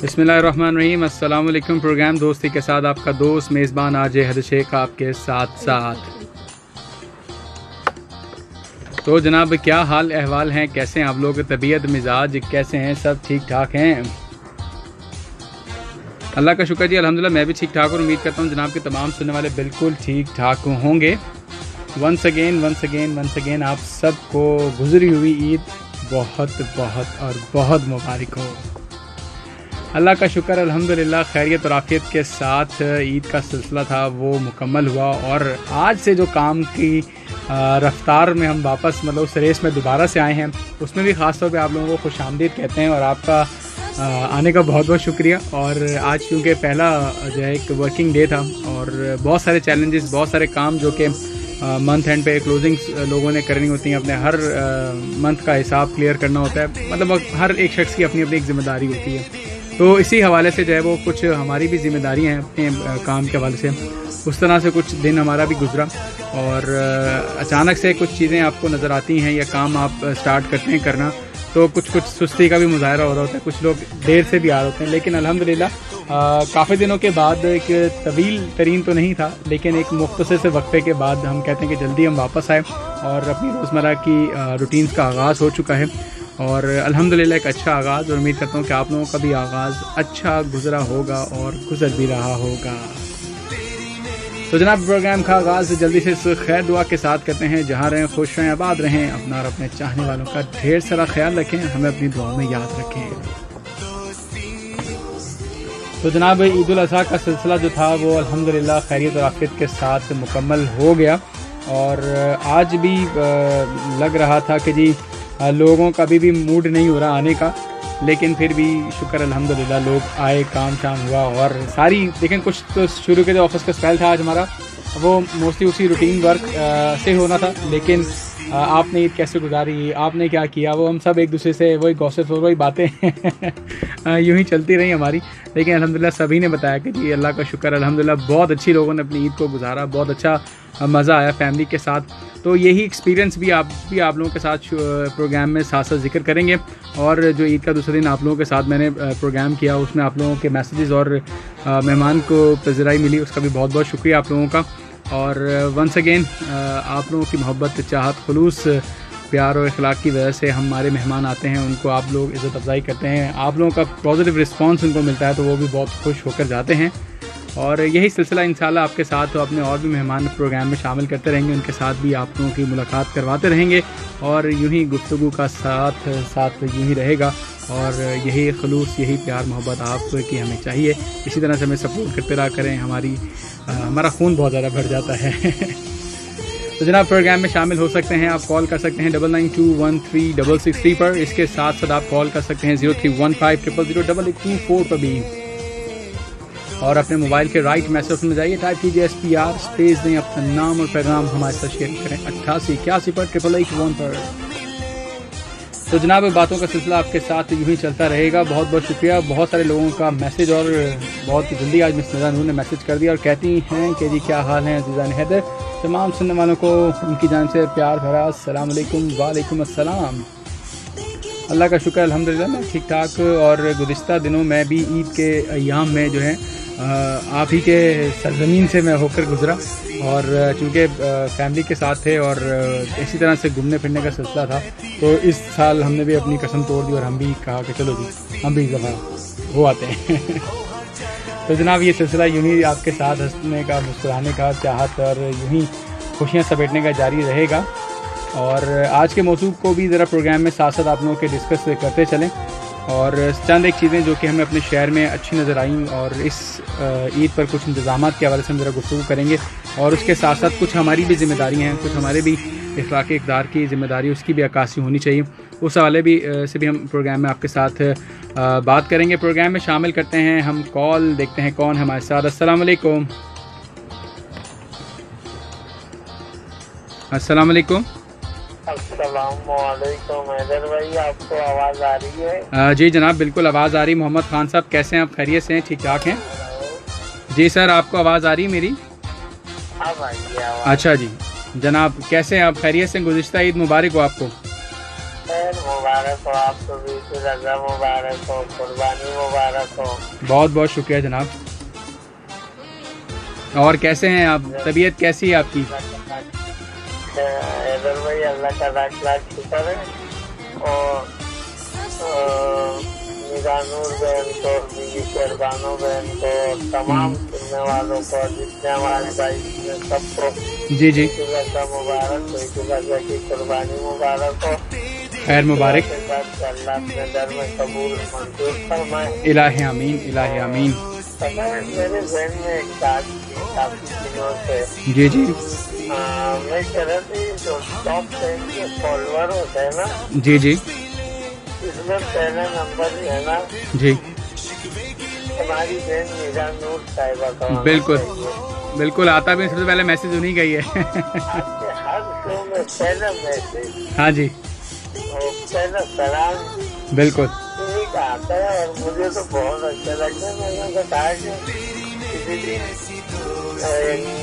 बिस्मिल्लाहिर्रहमानिर्रहीम। अस्सलाम वालेकुम। प्रोग्राम दोस्ती के साथ आपका दोस्त मेज़बान आरजे हद शेख आपके साथ। तो जनाब क्या हाल अहवाल हैं, कैसे हैं आप लोग, तबीयत मिजाज कैसे हैं, सब ठीक ठाक हैं? अल्लाह का शुक्र जी, अल्हम्दुलिल्लाह मैं भी ठीक ठाक और उम्मीद करता हूँ जनाब के तमाम सुनने वाले बिल्कुल ठीक ठाक होंगे। वंस अगेन आप सबको गुजरी हुई ईद बहुत मुबारक हो। अल्लाह का शुक्र अल्हम्दुलिल्लाह खैरियत और आफियत के साथ ईद का सिलसिला था वो मुकम्मल हुआ और आज से जो काम की रफ्तार में हम वापस मतलब उस रेस में दोबारा से आए हैं, उसमें भी ख़ास तौर पे आप लोगों को खुशामदीद कहते हैं और आपका आने का बहुत बहुत शुक्रिया। और आज क्योंकि पहला जो है एक वर्किंग डे था और बहुत सारे चैलेंजेस, बहुत सारे काम जो कि मंथ एंड पे क्लोजिंग्स लोगों ने करनी होती हैं, अपने हर मंथ का हिसाब क्लियर करना होता है, मतलब हर एक शख्स की अपनी अपनी एक ज़िम्मेदारी होती है। तो इसी हवाले से जो है वो कुछ हमारी भी ज़िम्मेदारियाँ हैं अपने काम के हवाले से, उस तरह से कुछ दिन हमारा भी गुजरा और अचानक से कुछ चीज़ें आपको नज़र आती हैं या काम आप स्टार्ट करते हैं करना, तो कुछ सुस्ती का भी मुजाहरा हो रहा होता है, कुछ लोग देर से भी आ रहे होते हैं। लेकिन अल्हम्दुलिल्लाह काफ़ी दिनों के बाद, एक तवील तरीन तो नहीं था लेकिन एक मुख्तसर से वक्फे के बाद हम कहते हैं कि जल्दी हम वापस आए और अपनी रोज़मर्रा की रूटीन्स का आगाज़ हो चुका है और अल्हम्दुलिल्लाह एक अच्छा आगाज़, और उम्मीद करता हूँ कि आप लोगों का भी आगाज़ अच्छा गुजरा होगा और गुजर भी रहा होगा। तो जनाब प्रोग्राम का आगाज़ जल्दी से इस खैर दुआ के साथ करते हैं। जहाँ रहें खुश रहें, आबाद रहें, अपना और अपने चाहने वालों का ढेर सारा ख्याल रखें, हमें अपनी दुआओं में याद रखें। तो जनाब ईद उल अज़हा का सिलसिला जो था वो अल्हम्दुलिल्लाह खैरियत और आफियत के साथ मुकम्मल हो गया और आज भी लग रहा था कि जी लोगों का अभी भी मूड नहीं हो रहा आने का, लेकिन फिर भी शुक्र अल्हम्दुलिल्लाह लोग आए, काम शाम हुआ और सारी देखें कुछ तो शुरू के जो ऑफिस का स्पेल था आज हमारा वो मोस्टली उसी रूटीन वर्क से होना था, लेकिन आपने ईद कैसे गुजारी, आपने क्या किया, वो हम सब एक दूसरे से वही गॉसिप्स और वही बातें यूँ ही चलती रही हमारी। लेकिन अल्हम्दुलिल्लाह सभी ने बताया कि जी अल्लाह का शुक्र अल्हम्दुलिल्लाह बहुत अच्छी लोगों ने अपनी ईद को गुजारा, बहुत अच्छा मज़ा आया फैमिली के साथ। तो यही एक्सपीरियंस भी आप लोगों के साथ प्रोग्राम में साथ साथ जिक्र करेंगे। और जो ईद का दूसरे दिन आप लोगों के साथ मैंने प्रोग्राम किया उसमें आप लोगों के मैसेजेस और मेहमान को पज़ीराई मिली, उसका भी बहुत बहुत शुक्रिया आप लोगों का। और वंस अगेन आप लोगों की मोहब्बत, चाहत, खुलूस, प्यार और इखलाक की वजह से हमारे मेहमान आते हैं, उनको आप लोग इज़्ज़त अफ़ज़ाई करते हैं, आप लोगों का पॉजिटिव रिस्पांस उनको मिलता है तो वो भी बहुत खुश होकर जाते हैं। और यही सिलसिला इंशाल्लाह आपके साथ तो अपने और भी मेहमान प्रोग्राम में शामिल करते रहेंगे, उनके साथ भी आप लोगों की मुलाकात करवाते रहेंगे और यूँ ही गुफ्तगू का साथ यूँ ही रहेगा और यही खलूस, यही प्यार मोहब्बत आपकी हमें चाहिए। इसी तरह से हमें सपोर्ट करते रहा करें, हमारा खून बहुत ज़्यादा भर जाता है तो जनाब प्रोग्राम में शामिल हो सकते हैं, आप कॉल कर सकते हैं 99213666 पर। इसके साथ साथ आप कॉल कर सकते हैं 0315000824 पर भी, और अपने मोबाइल के राइट मैसेज में जाइए, टाइप कीजिए SPR स्पेस दें, अपना नाम और पैगाम हमारे साथ शेयर करें 8881 पर 888 पर। तो जनाब बातों का सिलसिला आपके साथ यूँ ही चलता रहेगा। बहुत बहुत शुक्रिया। बहुत सारे लोगों का मैसेज और बहुत जल्दी आज मिस नज़ान ने मैसेज कर दिया और कहती हैं कि जी क्या हाल है अज़ीज़ान हैदर। तमाम सुनने वालों को उनकी जान से प्यार भरा अस्सलाम वालेकुम। वालेकुम अस्सलाम। अल्लाह का शुक्र अल्हम्दुलिल्लाह मैं ठीक ठाक, और गुज़िश्ता दिनों में भी ईद के अय्याम में जो है आप ही के सरज़मीन से मैं होकर गुज़रा और चूँकि फैमिली के साथ थे और इसी तरह से घूमने फिरने का सिलसिला था, तो इस साल हमने भी अपनी कसम तोड़ दी और हम भी कहा कि चलो जी हम भी दफ़ा हो आते हैं तो जनाब ये सिलसिला यूँ ही आपके साथ हंसने का, मुस्कुराने का, चाहत और यूँ ही खुशियाँ समेटने का जारी रहेगा। और आज के मौजू को भी ज़रा प्रोग्राम में साथ साथ आप लोगों के डिस्कस करते चलें और चंद एक चीज़ें जो कि हमें अपने शहर में अच्छी नज़र आईं और इस ईद पर कुछ इंतज़ामात के हवाले से हम ज़रा गुफ्तगू करेंगे। और उसके साथ साथ कुछ हमारी भी ज़िम्मेदारियाँ हैं, कुछ हमारे भी इखलाक़ी इक़दार की ज़िम्मेदारी, उसकी भी अक्कासी होनी चाहिए, उस हवाले से भी हम प्रोग्राम में आपके साथ बात करेंगे। प्रोग्राम में शामिल करते हैं हम कॉल, देखते हैं कौन हमारे साथ। अस्सलाम वालेकुम। अस्सलाम वालेकुम। अस्सलामुअलैकुम हैदर भाई, आपको आवाज़ आ रही है? जी जनाब बिल्कुल आवाज़ आ रही। मोहम्मद ख़ान साहब कैसे हैं आप, खैरियत से हैं, ठीक ठाक हैं? जी सर आपको आवाज़ आ रही है मेरी? अच्छा जी जनाब कैसे हैं आप, खैरियत से? गुज़िश्ता ईद मुबारक हो आपको। मुबारक मुबारक हो, आपको भी ईद उल अज़हा मुबारक हो, कुर्बानी मुबारक हो। बहुत बहुत शुक्रिया जनाब। और कैसे हैं आप, तबीयत कैसी है आपकी? हैदर भाई अल्लाह का लाख लाख शुक्र है। और निरानूर बहन को, बीवी शहरबानो बहन को, तमाम सुनने वालों को, जितने हमारे भाई हैं सबको जी जी, ईद उल अज़हा मुबारक हो, ईद उल अज़हा की कुर्बानी मुबारक हो। खैर मुबारक। अल्लाह अपने दर में कबूल मंजूर फरमाए। इलाही आमीन, इलाही आमीन। पता है मेरे जहन में एक बात थी काफी दिनों से। जी जी मैं कह रहा थी जो टॉप 10 के फॉलोअर होते हैं ना, जी जी इसमें पहला नंबर है ना जी, हमारी बहन मीरा नूर साहिबा का होना बिल्कुल चाहिए। बिल्कुल, आता भी सबसे पहले मैसेज उन्हीं का ही है। आपके हर शो में पहला मैसेज हाँ जी, और पहला सलाम बिल्कुल इन्हीं का आता है और मुझे तो बहुत अच्छा लगता है। मैंने बताया कि किसी दिन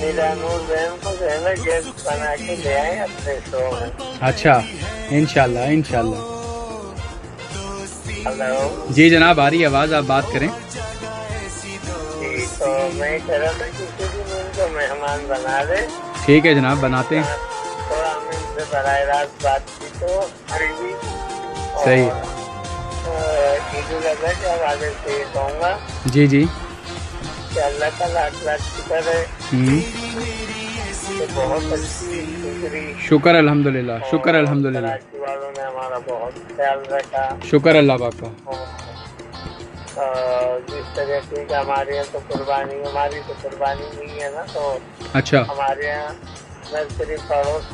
मीरा नूर बहन को जो है ना गेस्ट बना के ले आए अपने शो में। अच्छा, इंशाल्लाह इंशाल्लाह। हेलो जी जनाब, आ रही है आवाज़, आप बात करें। जी, तो मैं कह रहा था कि किसी दिन उनको मेहमान बना दे। ठीक है जनाब, बनाते हैं। थोड़ा हम इनसे बराह रास्त बात की तो हमारी भी सही। ईद उल अज़हा के हवाले से ये कहूँगा जी जी, कि अल्लाह का लाख लाख शुक्र है कि बहुत अच्छी गुजरी। शुक्र अल्हम्दुलिल्लाह, शुक्र अल्हम्दुलिल्लाह, कराची वालों ने हमारा बहुत ख्याल रखा। शुक्र अल्लाह पाक का। जिस तरीके का हमारे यहाँ तो हमारी तो कुर्बानी नहीं है ना, तो अच्छा, हमारे यहाँ न सिर्फ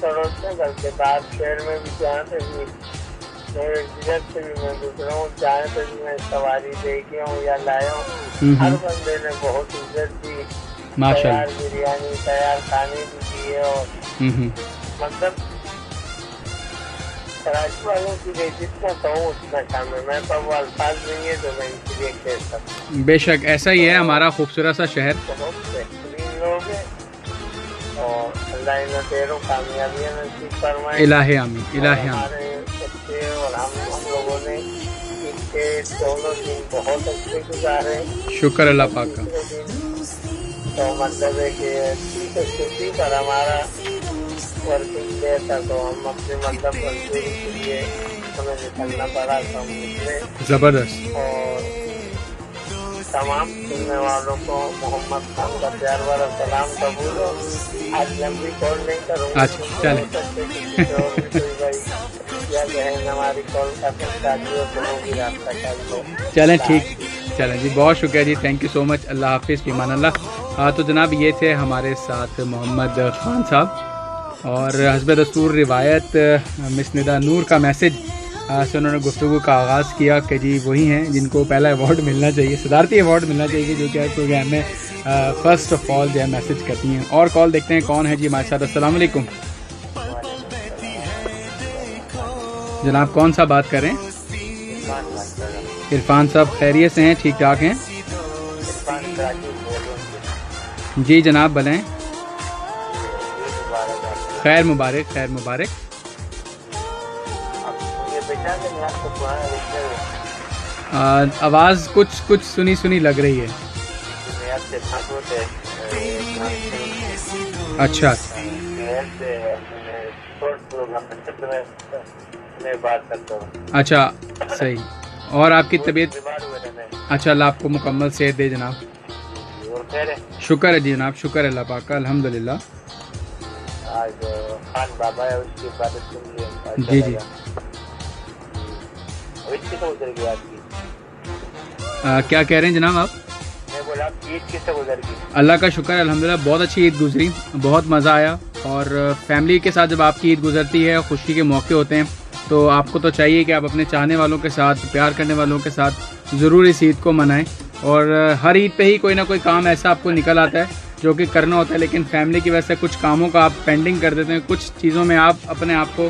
पड़ोस में बल्कि बाहर शहर में भी जहाँ पे भी मेरे जिधर से भी मैं गुजरा हूँ, जहाँ पे भी मैं सवारी देखी हूँ या लाया हूँ, हर बंदे ने बहुत इज्जत दी। माशाल्लाह। तैयार बिरयानी, तैयार खाने भी दिए। और मतलब कराची वालों की लिए जितना कहूँ उतना कम है। मैं तो वो अल्फाज नहीं है जो मैं इनके लिए कह सकता। बेशक ऐसा ही है हमारा खूबसूरत सा शहर। बहुत बेहतरीन लोग हैं और अल्लाह इन ढेरों कामयाबियाँ नसीब फरमाए। इलाही आमीन, इलाही आमीन। हमारे बच्चे और हम लोगों ने इसके दोनों दिन बहुत अच्छे गुजारे। शुक्र अल्लाह पाक का। दूसरे दिन तो मतलब है कि छुट्टी पर हमारा वर्किंग डे था, तो हम अपने मतलब मजदूरी के लिए हमें निकलना पड़ा, तो हम निकले। ज़बरदस्त। और तमाम सुनने वालों को मोहम्मद खान का प्यार वाला सलाम कबूल हो। आज लंबी कॉल नहीं करूँगा। अच्छा, चलें। और भी कोई भाई या बहन हमारी कॉल करना चाहती हो तो वो भी रास्ता कर लो। चलें, ठीक, चलें जी, बहुत शुक्रिया जी, थैंक यू सो मच। अल्लाह हाफिज़, फ़ीमान अल्लाह। तो जनाब ये थे हमारे साथ मोहम्मद खान साहब, और हस्ब दस्तूर रिवायत मिस निदा नूर का मैसेज से उन्होंने गुफ्तगू का आगाज़ किया कि जी वही हैं जिनको पहला अवार्ड मिलना चाहिए, सदारती अवार्ड मिलना चाहिए, जो कि प्रोग्राम में फ़र्स्ट ऑफ ऑल जो है मैसेज करती हैं। और कॉल देखते हैं कौन है जी हमारे साथ। अस्सलाम वालेकुम जनाब, कौन सा बात करें? इरफान साहब खैरियत से हैं, ठीक ठाक हैं? जी जनाब बोलें। खैर मुबारक, खैर मुबारक। आवाज़ कुछ कुछ सुनी सुनी लग रही है। अच्छा, अच्छा, सही। और आपकी तबीयत? अच्छा, अल्लाह आपको मुकम्मल सेहत दे जनाब। शुक्र है जी जनाब, शुक्र है अल्लाह पाक का, अल्हम्दुलिल्लाह। आज खान बाबा है, उसकी इबादत सुन ली। जी जी। गुजर गई आपकी? क्या कह रहे हैं जनाब आप? मैं बोला ईद किससे गुजर गई? अल्लाह का शुक्र है अल्हम्दुलिल्लाह, बहुत अच्छी ईद गुजरी, बहुत मज़ा आया। और फैमिली के साथ जब आपकी ईद गुजरती है, खुशी के मौके होते हैं, तो आपको तो चाहिए कि आप अपने चाहने वालों के साथ, प्यार करने वालों के साथ ज़रूर इस ईद को मनाएं। और हर ईद पे ही कोई ना कोई काम ऐसा आपको निकल आता है जो कि करना होता है, लेकिन फैमिली की वजह से कुछ कामों का आप पेंडिंग कर देते हैं, कुछ चीज़ों में आप अपने आप को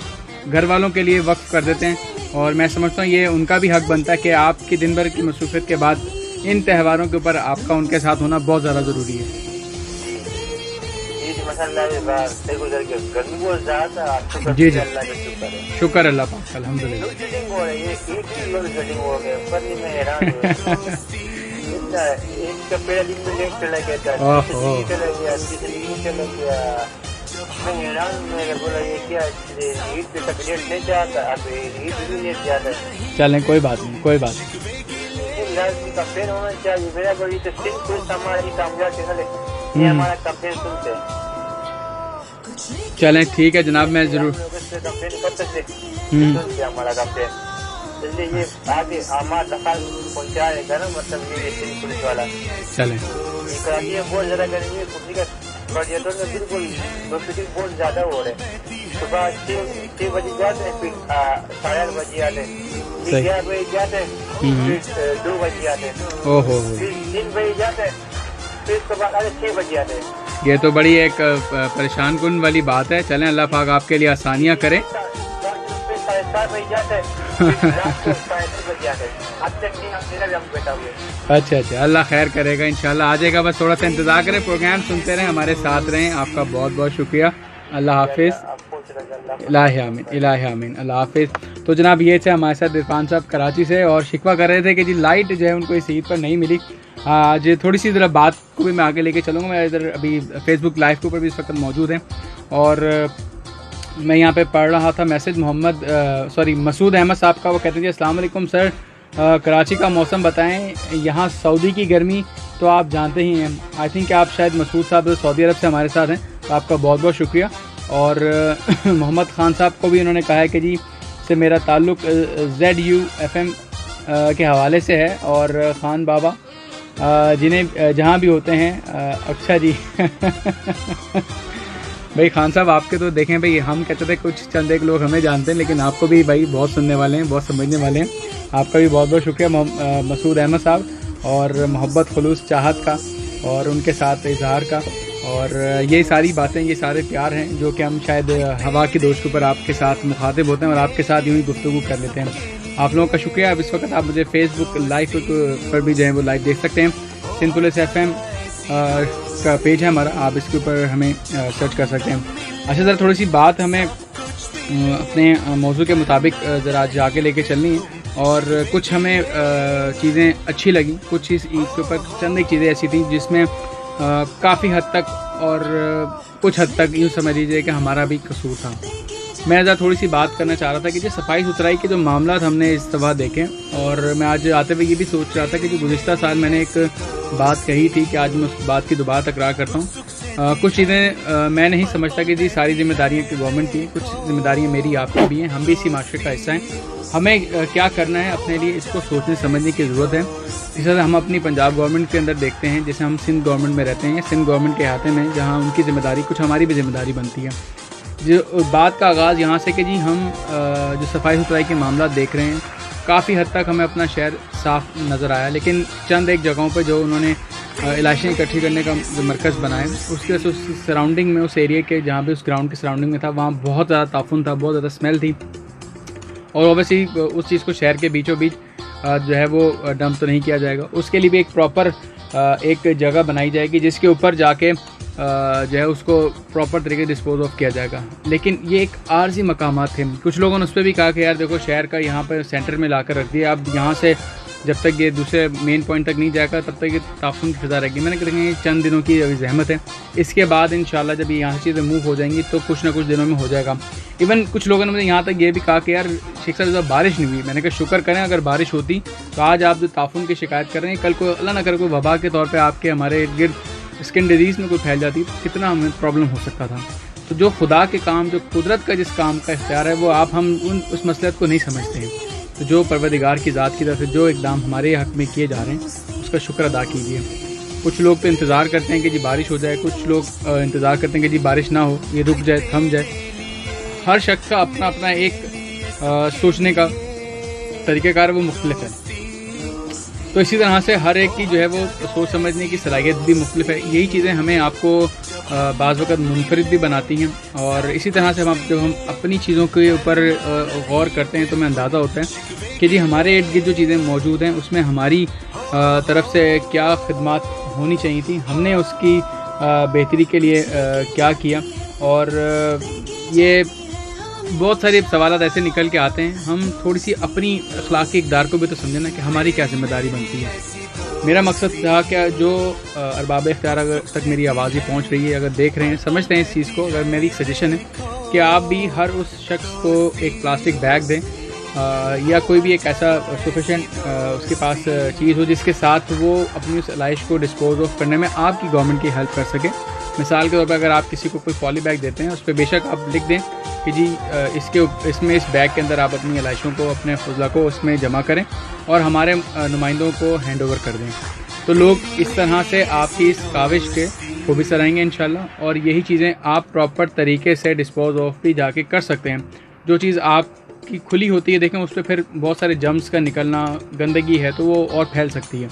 घर वालों के लिए वक्फ कर देते हैं। और मैं समझता हूँ ये उनका भी हक बनता है कि आपकी दिन भर की मसरूफियत के बाद इन त्योहारों के ऊपर आपका उनके साथ होना बहुत ज़्यादा ज़रूरी है। माशाल्लाह से गुजर के गर्मी बहुत ज्यादा था। जी जी, अल्लाह का शुक्र है। शुक्र अल्लाह पाक, अल्हम्दुलिल्लाह। लोड शेडिंग हो रही है, एक ही लोड शेडिंग हो गया, पर नहीं मैं हैरान हूँ। इतना एक का पहला दिन में लेट चला गया था, चला गया, तीसरी दिन चला गया, मैं हैरान हूँ। मैंने बोला ये क्या हीट पे तकलीफ नहीं जाता, अब हीट भी लेट जाता है। चलें कोई बात नहीं, कोई बात नहीं। लाजमी कंपेन होना चाहिए। मेरा बड़ी तो सिंपल हमारी कामयाबी है, ये हमारा कंपेन सुनते हैं। चलें ठीक है जनाब, मैं ज़रूर कंपेन कर सकते हैं हमारा कंपेन, इसलिए ये आगे हमारा दखल पहुँचाएगा ना, मतलब ये सिंह पुलिस वाला। चलें ये कराची में बहुत ज़्यादा गर्मी है, कुर्सी का पर्यटन में बिल्कुल ट्रैफिक बहुत ज़्यादा हो रहे हैं। सुबह 6 बजे जाते हैं, फिर 8:30 बजे आते हैं, फिर 11 बजे जाते हैं, फिर 2 बजे आते हैं, ओहो, फिर 3 बजे जाते हैं, फिर उसके बाद 6 बजे आते हैं। ये तो बड़ी एक परेशान कुन वाली बात है। चलें अल्लाह पाक आपके लिए आसानियाँ करें। 7:30 बजे जाते हैं, फिर रात को 5:30 बजे आते हैं। अब तक नहीं, हम मेरा भी हम बैठा हुए। अच्छा अच्छा, अल्लाह खैर करेगा, इंशाल्लाह आ जाएगा। बस थोड़ा सा इंतज़ार करें, प्रोग्राम सुनते रहें, हमारे साथ रहें। आपका बहुत बहुत शुक्रिया, अल्लाह हाफिज़। इलाही आमीन, इलाही आमीन, अल्लाह हाफिज़। तो जनाब ये थे हमारे साथ इरफान साहब कराची से, और शिकवा कर रहे थे कि जी लाइट जो है उनको इस ईद पर नहीं मिली। आज थोड़ी सी ज़रा बात को भी मैं आगे लेके चलूँगा। मैं इधर अभी फेसबुक लाइव के ऊपर भी इस वक्त मौजूद हैं, और मैं यहाँ पे पढ़ रहा था मैसेज मसूद अहमद साहब का। वो कहते हैं जी अस्सलाम वालेकुम सर, कराची का मौसम बताएं। यहाँ सऊदी की गर्मी तो आप जानते ही हैं। आई थिंक आप शायद मसूद साहब सऊदी अरब से हमारे साथ हैं, तो आपका बहुत बहुत शुक्रिया। और मोहम्मद ख़ान साहब को भी उन्होंने कहा है कि जी से मेरा ताल्लुक़ ZUFM के हवाले से है, और ख़ान बाबा जिन्हें जहाँ भी होते हैं। अच्छा जी भाई ख़ान साहब आपके तो देखें भाई, हम कहते थे कुछ चंद एक लोग हमें जानते हैं, लेकिन आपको भी भाई बहुत सुनने वाले हैं, बहुत समझने वाले हैं। आपका भी बहुत बहुत शुक्रिया मसूद अहमद साहब, और मोहब्बत खुलूस चाहत का, और उनके साथ इजहार का, और ये सारी बातें, ये सारे प्यार हैं जो कि हम शायद हवा की दोस्त के ऊपर आपके साथ मुखातिब होते हैं, और आपके साथ यूँ ही गुफ्तगू कर लेते हैं। आप लोगों का शुक्रिया। अब इस वक्त आप मुझे फेसबुक लाइव पर भी जो है वो लाइव देख सकते हैं। सिंध पुलिस FM का पेज है हमारा, आप इसके ऊपर हमें सर्च कर सकते हैं। अच्छा ज़रा थोड़ी सी बात हमें अपने मौजू के मुताबिक ज़रा आज आगे लेके चलनी है, और कुछ हमें चीज़ें अच्छी लगी, कुछ चीज़ ईद के ऊपर चंद एक चीज़ें ऐसी थी जिसमें काफ़ी हद तक और कुछ हद तक यूँ समझ लीजिए कि हमारा भी कसूर था। मैं ज़रा थोड़ी सी बात करना चाह रहा था कि जो सफाई सुथराई के जो मामला हमने इस दफ़ा देखे, और मैं आज आते हुए ये भी सोच रहा था कि जो गुज़िश्ता साल मैंने एक बात कही थी कि आज मैं उस बात की दोबारा तकरार करता हूँ। कुछ चीज़ें मैं नहीं समझता कि जी सारी जिम्मेदारियाँ की गवर्नमेंट की, कुछ जिम्मेदारियाँ मेरी आपकी भी हैं, हम भी इसी माशरे का हिस्सा हैं। हमें क्या करना है अपने लिए, इसको सोचने समझने की ज़रूरत है। इस तरह हम अपनी पंजाब गवर्नमेंट के अंदर देखते हैं, जैसे हम सिंध गवर्नमेंट में रहते हैं, सिंध गवर्नमेंट के हाथे में, जहाँ उनकी ज़िम्मेदारी कुछ हमारी भी ज़िम्मेदारी बनती है। जो बात का आगाज़ यहाँ से कि जी हम जो सफाई सुथराई के मामला देख रहे हैं, काफ़ी हद तक हमें अपना शहर साफ़ नज़र आया, लेकिन चंद एक जगहों पर जो उन्होंने इलाशियाँ इकट्ठी करने का जो मरकज़ बनाया, उसके वजह से उस सराउंडिंग में, उस एरिया के जहाँ पे उस ग्राउंड के सराउंडिंग में था, वहाँ बहुत ज़्यादा ताफुन था, बहुत ज़्यादा स्मेल थी, और ओवैसी उस चीज़ को शहर के बीचों बीच जो है वो डंप तो नहीं किया जाएगा। उसके लिए भी एक प्रॉपर एक जगह बनाई जाएगी जिसके ऊपर जाके जो है उसको प्रॉपर तरीके से डिस्पोज ऑफ किया जाएगा। लेकिन ये एक आर्जी मकामात थे, कुछ लोगों ने उस पर भी कहा कि यार देखो शहर का यहाँ पर सेंटर में ला कर रख दिया, अब यहाँ से जब तक ये दूसरे मेन पॉइंट तक नहीं जाएगा तब तक ये ताफुन की फिजा रहेगी। मैंने कहा चंद दिनों की अभी जहमत है, इसके बाद इंशाल्लाह जब यहाँ से चीज़ें मूव हो जाएंगी तो कुछ ना कुछ दिनों में हो जाएगा। इवन कुछ लोगों ने मुझे यहाँ तक ये भी कहा कि यार शेख साहब बारिश नहीं हुई। मैंने कहा शुक्र करें, अगर बारिश होती तो आज आप जो ताफुन की शिकायत कर रहे हैं, कल को अल्लाह ना करे कोई वबा के तौर पर आपके हमारे इर्द गिर्द स्किन डिजीज़ में कोई फैल जाती तो कितना हमें प्रॉब्लम हो सकता था। तो जो खुदा के काम, जो कुदरत का जिस काम का इख्तियार है, वो आप हम उस मसलहत को नहीं समझते हैं। तो जो परवरदिगार की ज़ात की तरफ से जो इक़दाम हमारे हक़ में किए जा रहे हैं उसका शुक्र अदा कीजिए। कुछ लोग तो इंतज़ार करते हैं कि जी बारिश हो जाए, कुछ लोग इंतज़ार करते हैं कि जी बारिश ना हो, ये रुक जाए, थम जाए। हर शख्स का अपना अपना एक सोचने का तरीक़ेकार वो मुख्तलिफ है। तो इसी तरह से हर एक की जो है वो सोच समझने की सलाहियत भी मुख्तलिफ है। यही चीज़ें हमें आपको बाज़ वक़्त मुनफरिद भी बनाती हैं, और इसी तरह से जब हम अपनी चीज़ों के ऊपर गौर करते हैं तो हमें अंदाज़ा होता है कि जी हमारे इर्द गिर्द जो चीज़ें मौजूद हैं उसमें हमारी तरफ से क्या खिदमत होनी चाहिए थी, हमने उसकी بہتری کے لیے کیا کیا. اور یہ بہت سارے سوالات ایسے نکل کے آتے ہیں. ہم تھوڑی سی اپنی اخلاقی اقدار کو بھی تو سمجھیں نا کہ ہماری کیا ذمہ داری بنتی ہے. میرا مقصد تھا کہ جو ارباب اختیار اگر تک میری آواز ہی پہنچ رہی ہے, اگر دیکھ رہے ہیں, سمجھتے ہیں اس چیز کو, اگر میری ایک سجیشن ہے کہ آپ بھی ہر اس شخص کو ایک پلاسٹک بیگ دیں یا کوئی بھی ایک ایسا سفیشینٹ اس کے پاس چیز ہو جس کے ساتھ وہ اپنی اس علائش کو ڈسپوز آف کرنے میں آپ کی گورنمنٹ کی ہیلپ کر سکے. مثال کے طور پہ اگر آپ کسی کو کوئی پالی بیگ دیتے ہیں, اس پہ بے شک آپ لکھ دیں کہ جی اس بیگ کے اندر آپ اپنی علائشوں کو, اپنے فضلہ کو اس میں جمع کریں اور ہمارے نمائندوں کو ہینڈ اوور کر دیں. تو لوگ اس طرح سے آپ کی اس کاوش کے خوبی سرائیں گے انشاءاللہ, اور یہی چیزیں آپ پراپر طریقے سے ڈسپوز آف بھی جا کے کر سکتے ہیں. جو چیز آپ کی کھلی ہوتی ہے, دیکھیں اس پہ پھر بہت سارے جرمز کا نکلنا, گندگی ہے تو وہ اور پھیل سکتی ہے.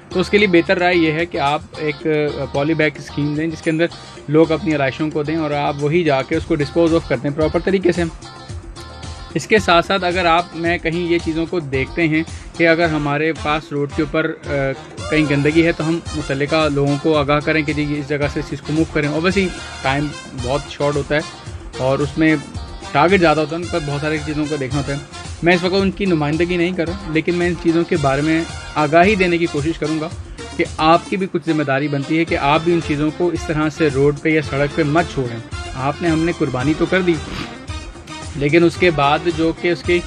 تو اس کے لیے بہتر رائے یہ ہے کہ آپ ایک پالی بیگ اسکیم دیں جس کے اندر لوگ اپنی علائشوں کو دیں اور آپ وہی جا کے اس کو ڈسپوز آف کرتے ہیں پراپر طریقے سے. اس کے ساتھ ساتھ اگر آپ میں کہیں یہ چیزوں کو دیکھتے ہیں کہ اگر ہمارے پاس روڈ کے اوپر کہیں گندگی ہے تو ہم متعلقہ لوگوں کو آگاہ کریں کہ جی اس جگہ سے اس چیز کو موو کریں. اوبیسلی ٹائم بہت شارٹ ہوتا ہے اور اس میں ٹارگٹ زیادہ ہوتا ہے, ان پر بہت ساری چیزوں کو دیکھنا ہوتا ہے. میں اس وقت ان کی نمائندگی نہیں کر رہا, لیکن میں ان چیزوں کے بارے میں آگاہی دینے کی کوشش کروں گا کہ آپ کی بھی کچھ ذمہ داری بنتی ہے کہ آپ بھی ان چیزوں کو اس طرح سے روڈ پہ یا سڑک پہ مت چھوڑیں. آپ نے ہم نے قربانی تو کر دی, لیکن اس کے بعد جو کہ اس کی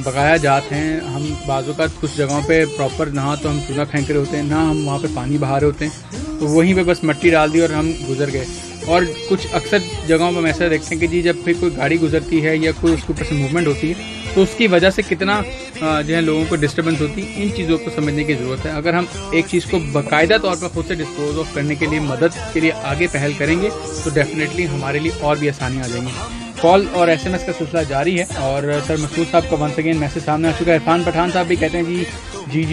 بقایا جات ہیں, ہم بعض اوقات کچھ جگہوں پہ پراپر نہ تو ہم چولہا پھینک رہے ہوتے ہیں, نہ ہم وہاں پہ پانی بہا رہے ہوتے ہیں, تو وہیں پہ بس مٹی ڈال دی اور ہم گزر گئے. اور کچھ اکثر جگہوں پہ ہم ایسا دیکھتے ہیں کہ جی جب پھر کوئی گاڑی گزرتی ہے یا کوئی اس کے اوپر سے موومنٹ ہوتی ہے تو اس کی وجہ سے کتنا جو ہے لوگوں کو ڈسٹربنس ہوتی ہے. ان چیزوں کو سمجھنے کی ضرورت ہے. اگر ہم ایک چیز کو باقاعدہ طور پر خود سے ڈسپوز آف کرنے کے لیے, مدد کے لیے آگے پہل کریں گے تو ڈیفینیٹلی ہمارے لیے اور بھی آسانیاں آ جائیں گی. کال اور ایس ایم ایس کا سلسلہ جاری ہے اور سر مسعود صاحب کا ونس اگین میسج سامنے آ چکا ہے. عرفان پٹھان صاحب بھی کہتے ہیں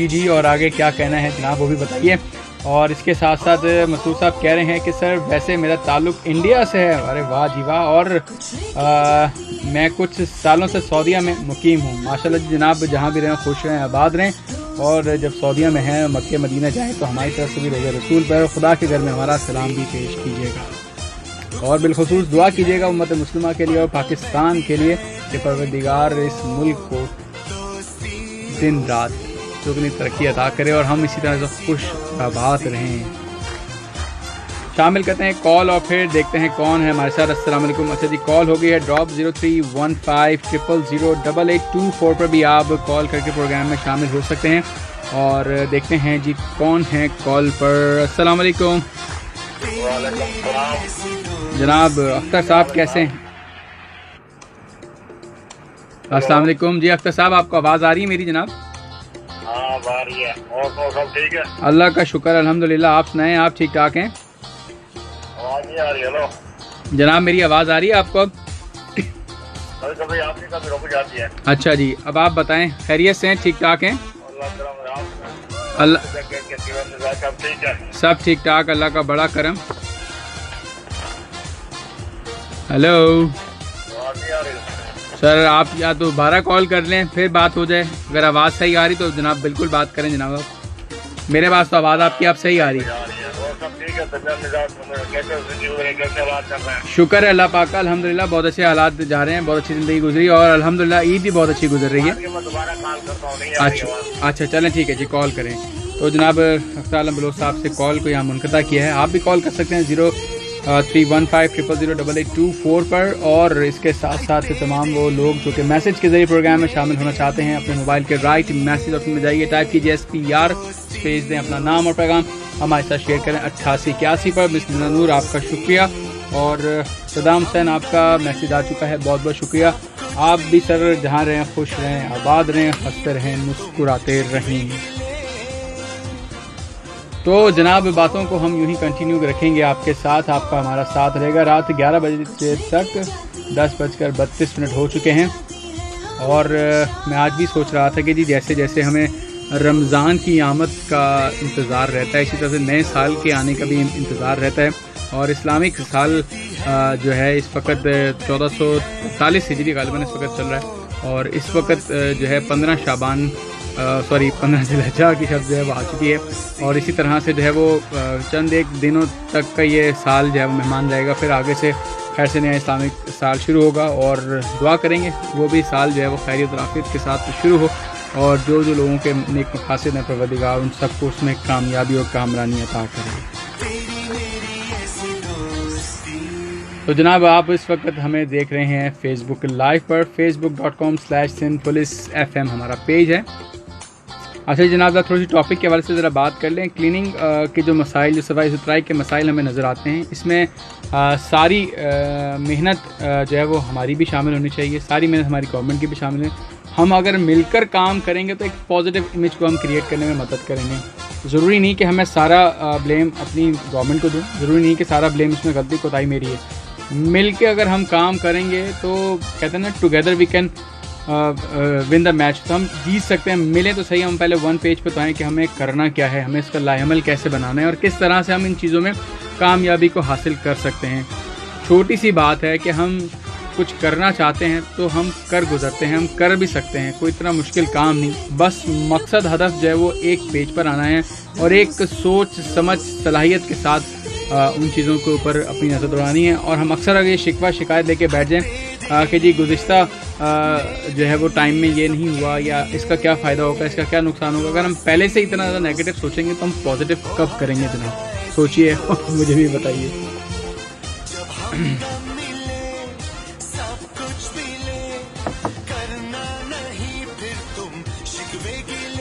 جی اور آگے کیا کہنا ہے جناب وہ بھی بتائیے. اور اس کے ساتھ ساتھ مسعود صاحب کہہ رہے ہیں کہ سر ویسے میرا تعلق انڈیا سے ہے. ارے واہ جی واہ. اور میں کچھ سالوں سے سعودیہ میں مقیم ہوں. ماشاءاللہ جی جناب, جہاں بھی رہیں خوش رہیں, آباد رہیں, اور جب سعودیہ میں ہیں, مکہ مدینہ جائیں تو ہماری طرف سے بھی روزہ رسول پر خدا کے گھر میں ہمارا سلام بھی پیش کیجیے گا, اور بالخصوص دعا کیجیے گا امت مسلمہ کے لیے اور پاکستان کے لیے کہ پروردگار اس ملک کو دن رات چگنی ترقی عطا کرے اور ہم اسی طرح سے خوش آباد رہیں. شامل کرتے ہیں کال اور پھر دیکھتے ہیں کون ہے ہمارے ساتھ. السلام علیکم. اچھا جی, کال ہو گئی ہے ڈراپ 0315000824 پر بھی آپ کال کر کے پروگرام میں شامل ہو سکتے ہیں. اور دیکھتے ہیں جی کون ہے کال پر. السلام علیکم. جناب اختر صاحب کیسے ہیں؟ السلام علیکم. جی اختر صاحب, آپ کو آواز آ رہی ہے میری جناب؟ آ رہی ہے. اور سب ٹھیک ہے؟ اللہ کا شکر الحمدللہ. آپ سنائیں, آپ ٹھیک ٹھاک ہیں؟ آواز نہیں آ رہی ہے. جناب میری آواز آ رہی ہے آپ کو؟ کبھی آپ کی کبھی رک جاتی ہے. اچھا جی, اب آپ بتائیں خیریت سے ہیں, ٹھیک ٹھاک ہیں؟ اللہ سب ٹھیک ٹھاک, اللہ کا بڑا کرم. ہیلو سر, آپ یا تو دوبارہ کال کر لیں پھر بات ہو جائے. اگر آواز صحیح آ رہی تو جناب بالکل بات کریں جناب. آپ میرے پاس تو آواز آپ کی آپ صحیح آ رہی ہے. شکر ہے اللہ پاک کا, الحمدللہ بہت اچھے حالات جا رہے ہیں, بہت اچھی زندگی گزری اور الحمدللہ عید بھی بہت اچھی گزر رہی ہے. اچھا چلیں ٹھیک ہے جی, کال کریں. تو جناب اختر عالم بلوچ صاحب سے کال کو یہاں منقطع کیا ہے. آپ بھی کال کر سکتے ہیں 0315000824 پر. اور اس کے ساتھ ساتھ تمام وہ لوگ جو کہ میسج کے ذریعے پروگرام میں شامل ہونا چاہتے ہیں, اپنے موبائل کے رائٹ میسج آپشن میں جائیے, ٹائپ کیجیے SPR, اسپیس دیں, اپنا نام اور پیغام ہمارے ساتھ شیئر کریں 8881 پر. بسم اللہ نور, آپ کا شکریہ. اور صدام حسین, آپ کا میسج آ چکا ہے, بہت بہت شکریہ. آپ بھی سر جہاں رہیں خوش رہیں, آباد رہیں, ہنستے رہیں, مسکراتے رہیں. تو جناب باتوں کو ہم یوں ہی کنٹینیو رکھیں گے آپ کے ساتھ. آپ کا ہمارا ساتھ رہے گا. رات 11 بجے تک 10:32 ہو چکے ہیں. اور میں آج بھی سوچ رہا تھا کہ جی جیسے جیسے ہمیں رمضان کی آمد کا انتظار رہتا ہے, اسی طرح سے نئے سال کے آنے کا بھی انتظار رہتا ہے. اور اسلامک سال جو ہے اس وقت 1443 ہجری غالباً اس وقت چل رہا ہے, اور اس وقت جو ہے 15 شعبان सॉरी 15 ज़िलहिज्जा की शब जो है वो आ चुकी है, और इसी तरह से जो है वो चंद एक दिनों तक का ये साल जो है वो मेहमान रहेगा। फिर आगे से खैर से नया इस्लामिक साल शुरू होगा, और दुआ करेंगे वो भी साल जो है वो खैरियत और आफियत के साथ शुरू हो, और जो जो लोगों के नेक मकासद हैं परवरदिगार उन सबको उसमें कामयाबी और कामरानी अता करें। तो जनाब आप इस वक्त हमें देख रहे हैं फेसबुक लाइव पर, facebook.com/sinpolisfm हमारा पेज है। अच्छा जनाब थोड़ी सी टॉपिक के हवाले से ज़रा बात कर लें। क्लीनिंग के जो मसाइल, जो सफाई सुथराई के मसाइल हमें नज़र आते हैं, इसमें सारी मेहनत जो है वो हमारी भी शामिल होनी चाहिए, सारी मेहनत हमारी गवर्नमेंट की भी शामिल है। हम अगर मिलकर काम करेंगे तो एक पॉजिटिव इमेज को हम क्रिएट करने में मदद करेंगे। ज़रूरी नहीं कि हमें सारा ब्लेम अपनी गवर्नमेंट को दूँ, ज़रूरी नहीं कि सारा ब्लेम इसमें गलती कोताही मेरी है। मिल के अगर हम काम करेंगे तो कहते हैं ना, together we can win the match, तो हम जीत सकते हैं। मिलें तो सही, हम पहले वन पेज पे तो आएँ कि हमें करना क्या है, हमें इसका लाएअमल कैसे बनाना है, और किस तरह से हम इन चीज़ों में कामयाबी को हासिल कर सकते हैं। छोटी सी बात है कि हम कुछ करना चाहते हैं तो हम कर गुजरते हैं, हम कर भी सकते हैं, कोई इतना मुश्किल काम नहीं। बस मकसद हदफ जो है वो एक पेज पर आना है, और एक सोच समझ सलाहियत के साथ उन चीज़ों के ऊपर अपनी नज़र दौड़ानी है। और हम अक्सर अगर ये शिकवा शिकायत लेके बैठ जाएं कि जी गुज़िश्ता जो है वो टाइम में ये नहीं हुआ, या इसका क्या फ़ायदा होगा, इसका क्या नुकसान होगा, अगर हम पहले से इतना ज़्यादा नेगेटिव सोचेंगे तो हम पॉजिटिव कब करेंगे जनाब? सोचिए मुझे भी बताइए।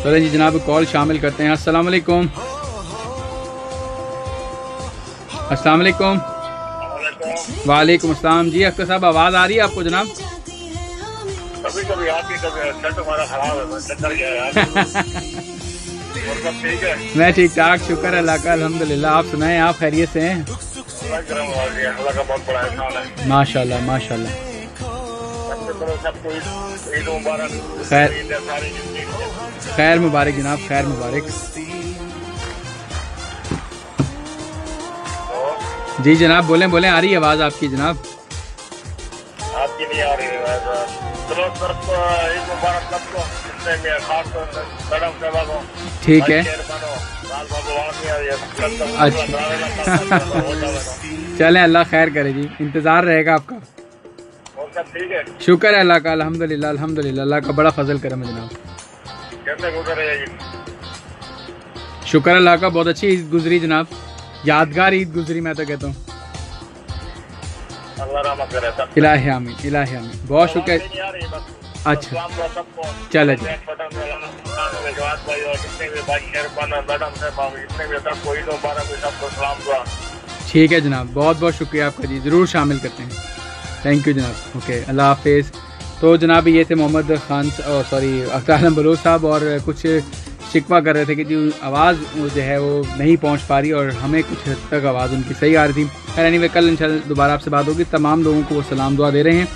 चलें जी जनाब कॉल शामिल करते हैं। अस्सलाम वालेकुम। अस्सलाम वालेकुम। वालेकुम अस्सलाम। जी अख्तर साहब आवाज़ आ रही है आपको जनाब? कभी कभी आती, कभी हमारा खराब है, चक्कर गया यार। और सब ठीक है? मैं ठीक ठाक, शुक्र अल्लाह का, अल्हम्दुलिल्लाह। आप सुनाएं, आप खैरियत से हैं? अल्लाह का बहुत बड़ा एहसान है। माशाल्लाह माशाल्लाह। सबको ईद मुबारक। खैर मुबारक जनाब, खैर मुबारक। जी जनाब बोलें बोलें, आ रही है आवाज़ आपकी जनाब? आपकी नहीं आ रही है। ठीक है, अच्छा चलें, अल्लाह खैर करे जी, इंतज़ार रहेगा आपका। ठीक है, शुक्र है अल्लाह का, अल्हम्दुलिल्लाह अल्हम्दुलिल्लाह, अल्लाह का बड़ा फजल करम है जनाब। शुक्र अल्लाह का, बहुत अच्छी ईद गुजरी जनाब, यादगार ईद गुजरी मैं तो कहता हूँ। इलाही आमीन, इलाही आमीन, बहुत शुक्र। अच्छा चले जी, ठीक है जनाब, बहुत बहुत शुक्रिया आपका जी, ज़रूर शामिल करते हैं। थैंक यू जनाब, ओके अल्लाह हाफिज़। तो जनाब ये थे मोहम्मद खान सॉरी अख्तर आलम बलोच साहब, और कुछ शिकवा कर रहे थे कि जी आवाज़ जो है वो नहीं पहुंच पा रही, और हमें कुछ हद तक आवाज़ उनकी सही आ रही थी। खैर एनीवे, कल इंशाल्लाह दोबारा आपसे बात होगी। तमाम लोगों को वो सलाम दुआ दे रहे हैं,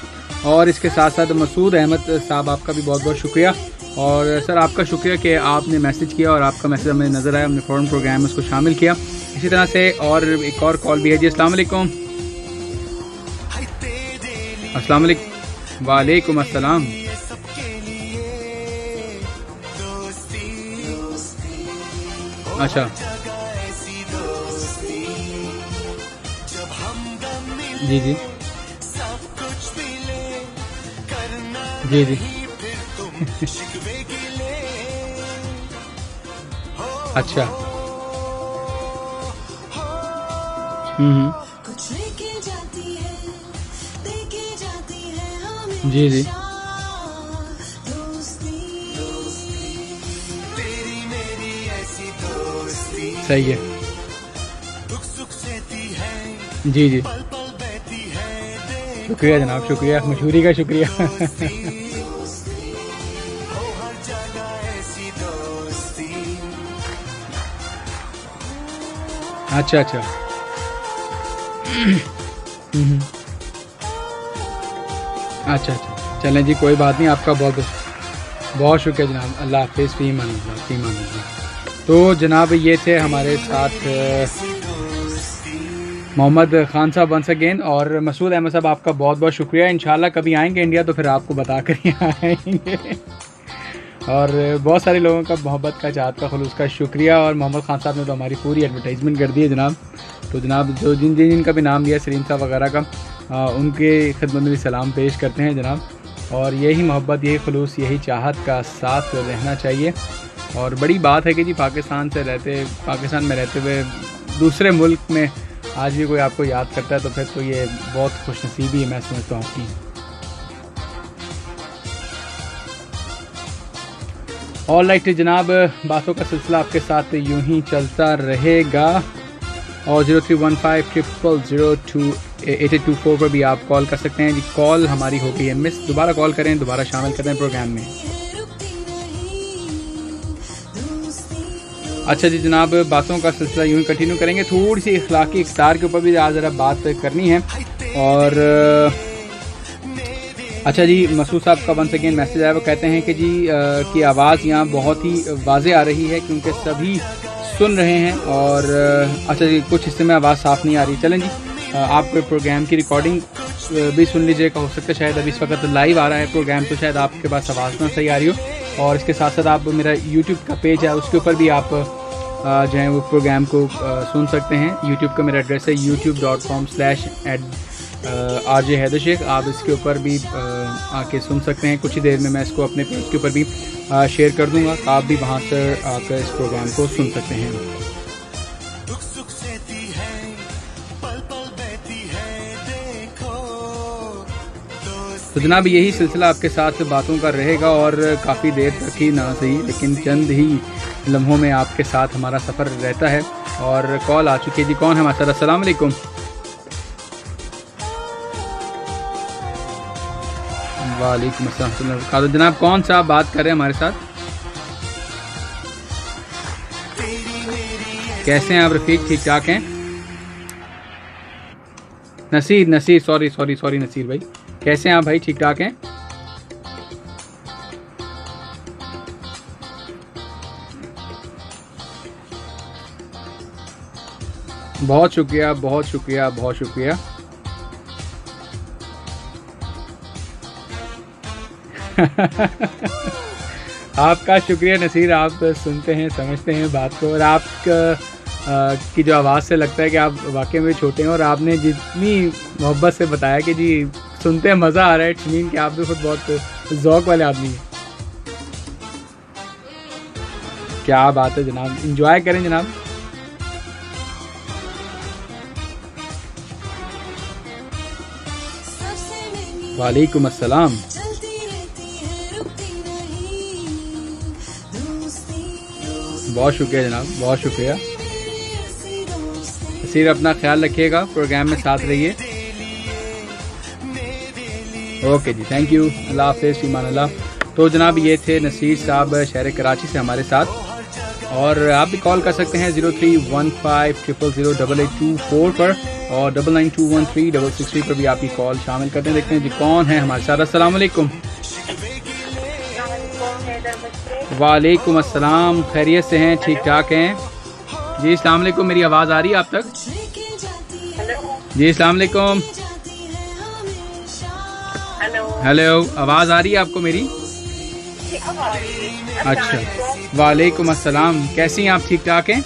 और इसके साथ साथ मसूद अहमद साहब आपका भी बहुत बहुत शुक्रिया। और सर आपका शुक्रिया कि आपने मैसेज किया, और आपका मैसेज हमें नज़र आया, हमने फ़ौरन प्रोग्राम में उसको शामिल किया। इसी तरह से और एक और कॉल भी है जी। अस्सलाम वालेकुम। अस्सलाम वालेकुम। वालेकुम अस्सलाम। अच्छा जी जी जी जी अच्छा जी जी सही है जी जी, शुक्रिया जनाब, शुक्रिया, मशहूरी का शुक्रिया। अच्छा अच्छा अच्छा अच्छा, चलें जी, कोई बात नहीं, आपका बहुत बहुत शुक्रिया जनाब। अल्लाह हाफिज़, फ़ी अमान अल्लाह, फ़ी अमान अल्लाह। तो जनाब ये थे हमारे साथ मोहम्मद खान साहब वंस अगेन, और मसूद अहमद साहब आपका बहुत बहुत शुक्रिया। इंशाल्लाह कभी आएंगे इंडिया तो फिर आपको बता कर ही आएंगे। اور بہت سارے لوگوں کا محبت کا، چاہت کا، خلوص کا شکریہ. اور محمد خان صاحب نے تو ہماری پوری ایڈورٹائزمنٹ کر دی ہے جناب. تو جناب جو جن کا بھی نام لیا سلیم صاحب وغیرہ کا، ان کے خدمت میں بھی سلام پیش کرتے ہیں جناب. اور یہی محبت، یہی خلوص، یہی چاہت کا ساتھ رہنا چاہیے. اور بڑی بات ہے کہ جی پاکستان میں رہتے ہوئے دوسرے ملک میں آج بھی کوئی آپ کو یاد کرتا ہے، تو پھر تو یہ بہت خوش نصیبی ہے میں سمجھتا ہوں کہ. آل رائٹ جناب، باتوں کا سلسلہ آپ کے ساتھ یوں ہی چلتا رہے گا. اور 0315002824 پر بھی آپ کال کر سکتے ہیں جی. کال ہماری ہو گئی ہے مس، دوبارہ کال کریں، دوبارہ شامل کریں پروگرام میں. اچھا جی جناب، باتوں کا سلسلہ یوں ہی کنٹینیو کریں گے. تھوڑی سی اخلاقی اقدار کے اوپر بھی آج ذرا بات کرنی ہے. اور اچھا جی، مسعود صاحب کا ونس اگین میسیج آیا، وہ کہتے ہیں کہ جی کی آواز یہاں بہت ہی واضح آ رہی ہے کیونکہ سبھی سن رہے ہیں. اور اچھا جی، کچھ حصے میں آواز صاف نہیں آ رہی. چلیں جی، آپ پروگرام کی ریکارڈنگ بھی سن لیجیے گا. ہو سکتا ہے شاید ابھی اس وقت لائیو آ رہا ہے پروگرام، تو شاید آپ کے پاس آواز نہ صحیح آ رہی ہو. اور اس کے ساتھ ساتھ آپ میرا یوٹیوب کا پیج ہے، اس کے اوپر بھی آپ جو ہیں وہ پروگرام کو سن سکتے ہیں. یوٹیوب کا میرا ایڈریس ہے youtube.com/RJ حیدر شیخ. آپ اس کے اوپر بھی آ کے سن سکتے ہیں. کچھ ہی دیر میں میں اس کو اپنے پیج کے اوپر بھی شیئر کر دوں گا، آپ بھی وہاں سے آ کر اس پروگرام کو سن سکتے ہیں. تو جناب یہی سلسلہ آپ کے ساتھ باتوں کا رہے گا، اور کافی دیر تک ہی نہ صحیح لیکن چند ہی لمحوں میں آپ کے ساتھ ہمارا سفر رہتا ہے. اور کال آ چکی ہے جی. کون ہے ہمارے ساتھ؟ السلام علیکم. وعلیکم السلام. جناب کون سا آپ بات کر رہے ہیں ہمارے ساتھ؟ کیسے ہیں آپ رفیق؟ ٹھیک ٹھاک ہیں؟ نصیر سوری نصیر بھائی، کیسے ہیں آپ بھائی؟ ٹھیک ٹھاک ہیں؟ بہت شکریہ بہت شکریہ بہت شکریہ. آپ کا شکریہ نصیر، آپ سنتے ہیں، سمجھتے ہیں بات کو، اور آپ کی جو آواز سے لگتا ہے کہ آپ واقعی میں چھوٹے ہیں. اور آپ نے جتنی محبت سے بتایا کہ جی سنتے ہیں مزہ آ رہا ہے، اٹس مین کہ آپ بھی خود بہت ذوق والے آدمی ہیں. کیا بات ہے جناب، انجوائے کریں جناب. وعلیکم السلام. بہت شکریہ جناب، بہت شکریہ. نصیر اپنا خیال رکھیے گا، پروگرام میں ساتھ رہیے. اوکے جی، تھینک یو، اللہ حافظ، ایمان اللہ. تو جناب یہ تھے نصیر صاحب شہر کراچی سے ہمارے ساتھ. اور آپ بھی کال کر سکتے ہیں 0315000824 پر، اور 99213663 پر بھی آپ کی کال شامل کرتے ہیں. دیکھتے ہیں جی کون ہے ہمارے ساتھ. السلام علیکم. وعلیکم السلام، خیریت سے ہیں؟ ٹھیک ٹھاک ہیں جی. السلام علیکم، میری آواز آ رہی ہے آپ تک؟ جی السلام علیکم. ہیلو، آواز آ رہی ہے آپ کو میری؟ اچھا، وعلیکم السلام، کیسی ہیں آپ؟ ٹھیک ٹھاک ہیں؟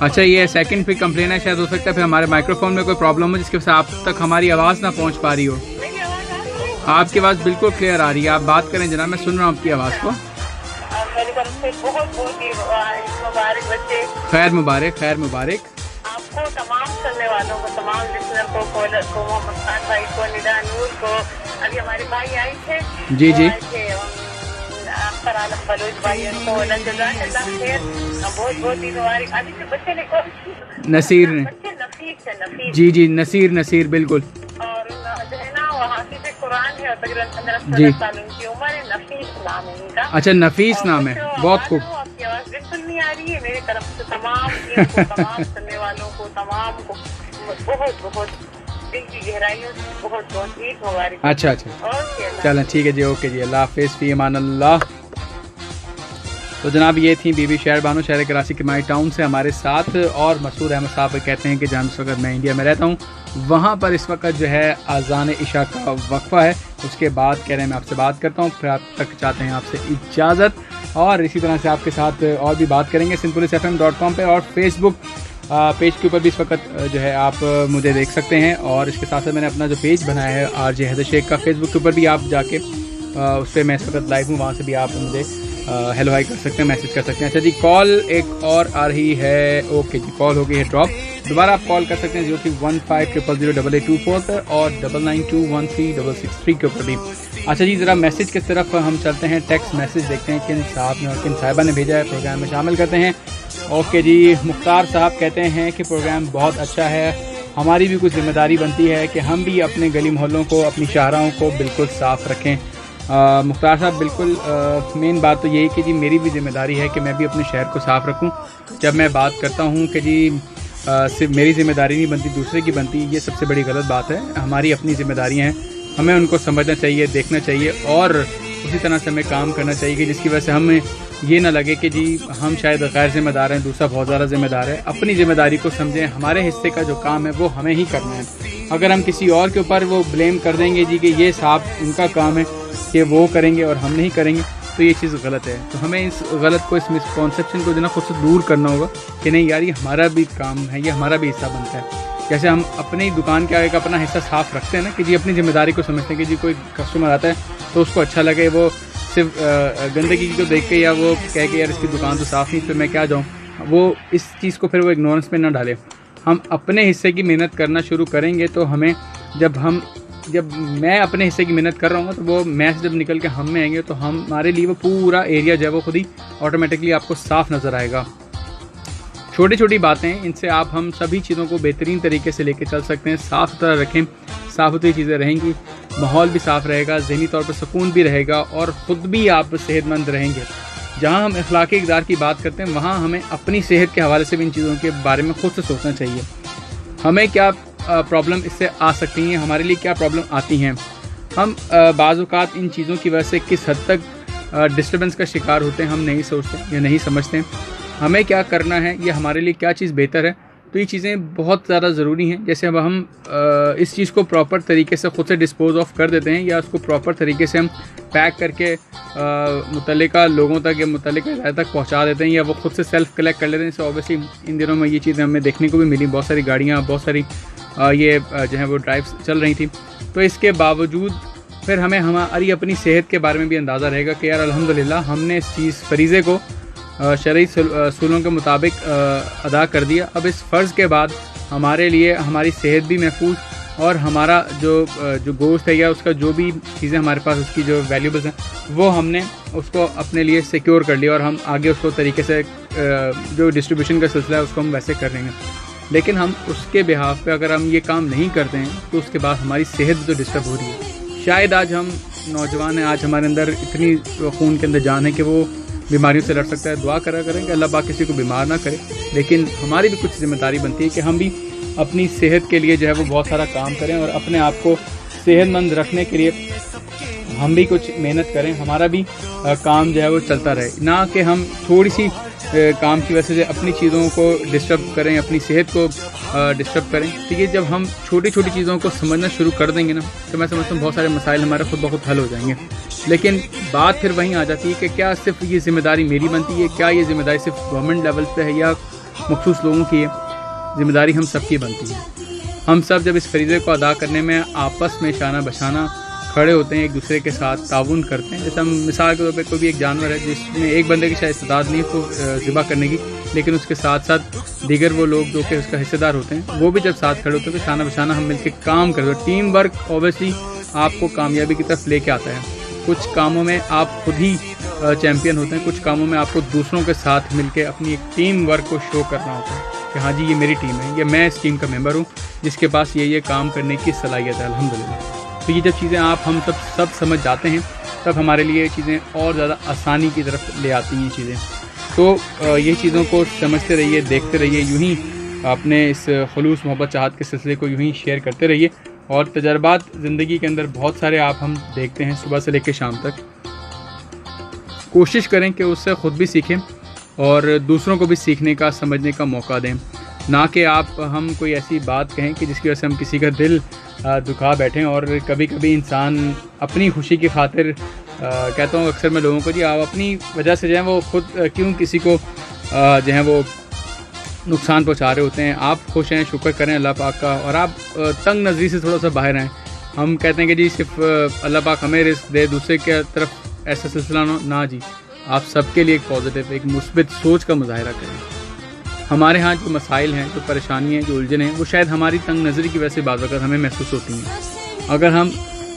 اچھا، یہ سیکنڈ پہ کمپلین ہے، شاید ہو سکتا ہے پھر ہمارے مائکرو فون میں کوئی پرابلم ہو جس کی وجہ سے آپ تک ہماری آواز نہ پہنچ پا رہی ہو. آپ کی آواز بالکل کلیئر آ رہی ہے، آپ بات کریں جناب، میں سن رہا ہوں آپ کی آواز کو. خیر مبارک، خیر مبارک. آپ کو، تمام سننے والوں کو، تمام لسنر کو، کالر کو، محمد خان بھائی کو، ندا نور کو. ابھی ہمارے بھائی آئے تھے، جی جی، اختر عالم بلوچ بھائی کو جزاک اللہ خیر، بہت بہت عید مبارک. ابھی سے بچے نے نصیر نے، جی جی، نصیر بالکل. اور جو ہے نا وہ حافظ قرآن ہے، اور تقریباً 15 سال ان کی عمر ہے. نفیس نام ہے ان کا. اچھا، نفیس نام ہے، بہت خوب. آپ کی آواز بالکل نہیں آ رہی ہے. میری طرف سے تمام تمام سننے والوں کو، تمام کو بہت بہت دل کی گہرائیوں سے بہت بہت عید مبارک. اچھا چلیں ٹھیک ہے جی، اوکے جی، اللہ حافظ، فی امان اللہ. تو جناب یہ تھیں بی بی شہر بانو شہر کراچی کے مائی ٹاؤن سے ہمارے ساتھ. اور مسعود احمد صاحب کہتے ہیں کہ جہاں اس وقت میں انڈیا میں رہتا ہوں وہاں پر اس وقت جو ہے اذان عشاء کا وقفہ ہے, اس کے بعد کہہ رہے ہیں میں آپ سے بات کرتا ہوں, پھر آپ تک چاہتے ہیں آپ سے اجازت. اور اسی طرح سے آپ کے ساتھ اور بھی بات کریں گے simpleisfm.com پہ, اور فیس بک پیج کے اوپر بھی اس وقت جو ہے آپ مجھے دیکھ سکتے ہیں. اور اس کے ساتھ ساتھ میں نے اپنا جو پیج بنایا ہے آر جے حیدر شیخ کا, فیس بک کے اوپر بھی آپ جا کے اس پہ میں اس وقت لائیو ہوں, وہاں سے بھی آپ مجھے ہیلو ہائی کر سکتے ہیں, میسج کر سکتے ہیں. اچھا جی, کال ایک اور آ رہی ہے. اوکے جی, کال ہو گئی ہے ڈراپ. دوبارہ آپ کال کر سکتے ہیں 0315000824 پر اور 99213663 کے اوپر بھی. اچھا جی, ذرا میسج کی طرف ہم چلتے ہیں. ٹیکسٹ میسج دیکھتے ہیں کن صاحب نے اور کن صاحبہ نے بھیجا ہے, پروگرام میں شامل کرتے ہیں. اوکے جی, مختار صاحب کہتے ہیں کہ پروگرام بہت اچھا ہے, ہماری بھی کچھ ذمہ داری بنتی ہے کہ ہم بھی اپنے گلی محلوں کو, اپنی شاہراہوں کو بالکل صاف رکھیں. مختار صاحب بالکل مین بات تو یہی کہ جی میری بھی ذمہ داری ہے کہ میں بھی اپنے شہر کو صاف رکھوں. جب میں بات کرتا ہوں کہ جی صرف میری ذمہ داری نہیں بنتی دوسرے کی بنتی, یہ سب سے بڑی غلط بات ہے. ہماری اپنی ذمہ داریاں ہیں, ہمیں ان کو سمجھنا چاہیے, دیکھنا چاہیے, اور اسی طرح سے ہمیں کام کرنا چاہیے کہ جس کی وجہ سے ہمیں یہ نہ لگے کہ جی ہم شاید غیر ذمہ دار ہیں, دوسرا بہت زیادہ ذمہ دار ہے. اپنی ذمہ داری کو سمجھیں, ہمارے حصے کا جو کام ہے وہ ہمیں ہی کرنا ہے. اگر ہم کسی اور کے اوپر وہ بلیم کر دیں گے جی کہ یہ صاحب ان کا کام ہے کہ وہ کریں گے اور ہم نہیں کریں گے, تو یہ چیز غلط ہے. تو ہمیں اس غلط کو, اس مسکنسیپشن کو جو نا خود سے دور کرنا ہوگا کہ نہیں یار یہ ہمارا بھی کام ہے, یہ ہمارا بھی حصہ بنتا ہے. جیسے ہم اپنی دکان کے آگے کا اپنا حصہ صاف رکھتے ہیں نا, کہ جی اپنی ذمہ داری کو سمجھتے ہیں کہ جی کوئی کسٹمر آتا ہے تو اس کو اچھا لگے, وہ صرف گندگی کو دیکھ کے یا وہ کہہ کے یار اس کی دکان تو صاف نہیں, پھر میں کیا جاؤں, وہ اس چیز کو پھر وہ اگنورنس میں نہ ڈالے. ہم اپنے حصے کی محنت کرنا شروع کریں گے تو ہمیں جب میں اپنے حصے کی محنت کر رہا ہوں گا تو وہ میں سے جب نکل کے ہم میں آئیں گے تو ہمارے لیے وہ پورا ایریا جو ہے وہ خود ہی آٹومیٹکلی آپ کو صاف نظر آئے گا. چھوٹی چھوٹی باتیں, ان سے آپ ہم سبھی چیزوں کو بہترین طریقے سے لے کے چل سکتے ہیں. صاف ستھرا رکھیں, صاف ستھری چیزیں رہیں گی, ماحول بھی صاف رہے گا, ذہنی طور پر سکون بھی رہے گا, اور خود بھی آپ صحت مند رہیں گے. جہاں ہم اخلاقی اقدار کی بات کرتے ہیں وہاں ہمیں اپنی صحت کے حوالے سے بھی ان چیزوں کے بارے میں خود سے سوچنا چاہیے. ہمیں کیا پرابلم اس سے آ سکتی ہیں, ہمارے لیے کیا پرابلم آتی ہیں, ہم بعض اوقات ان چیزوں کی وجہ سے کس حد تک ڈسٹربنس کا شکار ہوتے ہیں ہم نہیں سوچتے یا نہیں سمجھتے. ہمیں کیا کرنا ہے, یہ ہمارے لیے کیا چیز بہتر ہے, تو یہ چیزیں بہت زیادہ ضروری ہیں. جیسے اب ہم اس چیز کو پراپر طریقے سے خود سے ڈسپوز آف کر دیتے ہیں, یا اس کو پراپر طریقے سے ہم پیک کر کے متعلقہ لوگوں تک یا متعلقہ علاقے تک پہنچا دیتے ہیں, یا وہ خود سے سیلف کلیکٹ کر لیتے ہیں. سو اوبیسلی ان دنوں میں یہ چیزیں ہمیں دیکھنے کو بھی ملی, بہت ساری گاڑیاں, بہت ساری یہ جو ہے وہ ڈرائیوز چل رہی تھیں. تو اس کے باوجود پھر ہمیں ہماری اپنی صحت کے بارے میں بھی اندازہ رہے گا کہ یار الحمدللہ ہم نے اس چیز فریضے کو شرعی اصولوں کے مطابق ادا کر دیا. اب اس فرض کے بعد ہمارے لیے ہماری صحت بھی محفوظ, اور ہمارا جو گوشت ہے یا اس کا جو بھی چیزیں ہمارے پاس اس کی جو ویلیوبلز ہیں وہ ہم نے اس کو اپنے لیے سیکیور کر لیا, اور ہم آگے اس کو طریقے سے جو ڈسٹریبیوشن کا سلسلہ ہے اس کو ہم ویسے کر لیں گے. لیکن ہم اس کے بہاف پہ اگر ہم یہ کام نہیں کرتے ہیں تو اس کے بعد ہماری صحت جو ڈسٹرب ہو رہی ہے. شاید آج ہم نوجوان ہیں, آج ہمارے اندر اتنی خون کے اندر جان ہے کہ وہ بیماریوں سے لڑ سکتا ہے. دعا کریں کہ اللہ پاک کسی کو بیمار نہ کرے, لیکن ہماری بھی کچھ ذمہ داری بنتی ہے کہ ہم بھی اپنی صحت کے لیے جو ہے وہ بہت سارا کام کریں, اور اپنے آپ کو صحت مند رکھنے کے لیے ہم بھی کچھ محنت کریں. ہمارا بھی کام جو ہے وہ چلتا رہے, نہ کہ ہم تھوڑی سی کام کی وجہ سے اپنی چیزوں کو ڈسٹرب کریں, اپنی صحت کو ڈسٹرب کریں. تو یہ جب ہم چھوٹی چھوٹی چیزوں کو سمجھنا شروع کر دیں گے نا, تو میں سمجھتا ہوں بہت سارے مسائل ہمارے خود بخود حل ہو جائیں گے. لیکن بات پھر وہیں آ جاتی ہے کہ کیا صرف یہ ذمہ داری میری بنتی ہے, کیا یہ ذمہ داری صرف گورنمنٹ لیول پہ ہے یا مخصوص لوگوں کی ہے؟ ذمہ داری ہم سب کی بنتی ہے. ہم سب جب اس فریضے کو ادا کرنے میں آپس میں شانہ بشانہ کھڑے ہوتے ہیں, ایک دوسرے کے ساتھ تعاون کرتے ہیں. جیسے ہم مثال کے طور پہ کوئی بھی ایک جانور ہے جس میں ایک بندے کی شاید استعداد نہیں اس کو ذبح کرنے کی, لیکن اس کے ساتھ ساتھ دیگر وہ لوگ جو کہ اس کا حصے دار ہوتے ہیں وہ بھی جب ساتھ کھڑے ہوتے ہیں تو شانہ بشانہ ہم مل کے کام کرتے ہیں. ٹیم ورک اوبیسلی آپ کو کامیابی کی طرف لے کے آتا ہے. کچھ کاموں میں آپ خود ہی چیمپئن ہوتے ہیں, کچھ کاموں میں آپ کو دوسروں کے ساتھ مل کے اپنی ایک ٹیم ورک کو شو کرنا ہوتا ہے کہ ہاں جی یہ میری ٹیم ہے, یہ میں اس ٹیم کا ممبر ہوں جس کے پاس یہ کام کرنے کی صلاحیت ہے الحمدللہ. تو یہ جب چیزیں ہم سب سمجھ جاتے ہیں تب ہمارے لیے چیزیں اور زیادہ آسانی کی طرف لے آتی ہیں چیزیں. تو یہ چیزوں کو سمجھتے رہیے, دیکھتے رہیے, یوں ہی اپنے اس خلوص محبت چاہت کے سلسلے کو یوں ہی شیئر کرتے رہیے. اور تجربات زندگی کے اندر بہت سارے ہم دیکھتے ہیں صبح سے لے کے شام تک. कोशिश करें कि उससे ख़ुद भी सीखें और दूसरों को भी सीखने का, समझने का मौका दें, ना कि हम कोई ऐसी बात कहें कि जिसकी वजह से हम किसी का दिल दुखा बैठें। और कभी कभी इंसान अपनी खुशी की खातिर कहता हूँ अक्सर मैं लोगों को, जी आप अपनी वजह से जो है वो खुद क्यों किसी को जो है वो नुकसान पहुँचा रहे होते हैं। आप खुश हैं, शुक्र करें अल्लाह पाक का, और आप तंग नज़री से थोड़ा सा बाहर आएँ। हम कहते हैं कि जी सिर्फ अल्लाह पाक हमें रिस्क दे, दूसरे के तरफ ऐसा सिलसिला ना जी, आप सबके लिए एक पॉजिटिव, एक मुस्बित सोच का मुजाहरा करें। हमारे यहाँ जो मसाइल हैं, जो परेशानियाँ, जो उलझन हैं, वो शायद हमारी तंग नज़री की वजह से बाज़ वक़्त हमें महसूस होती हैं। अगर हम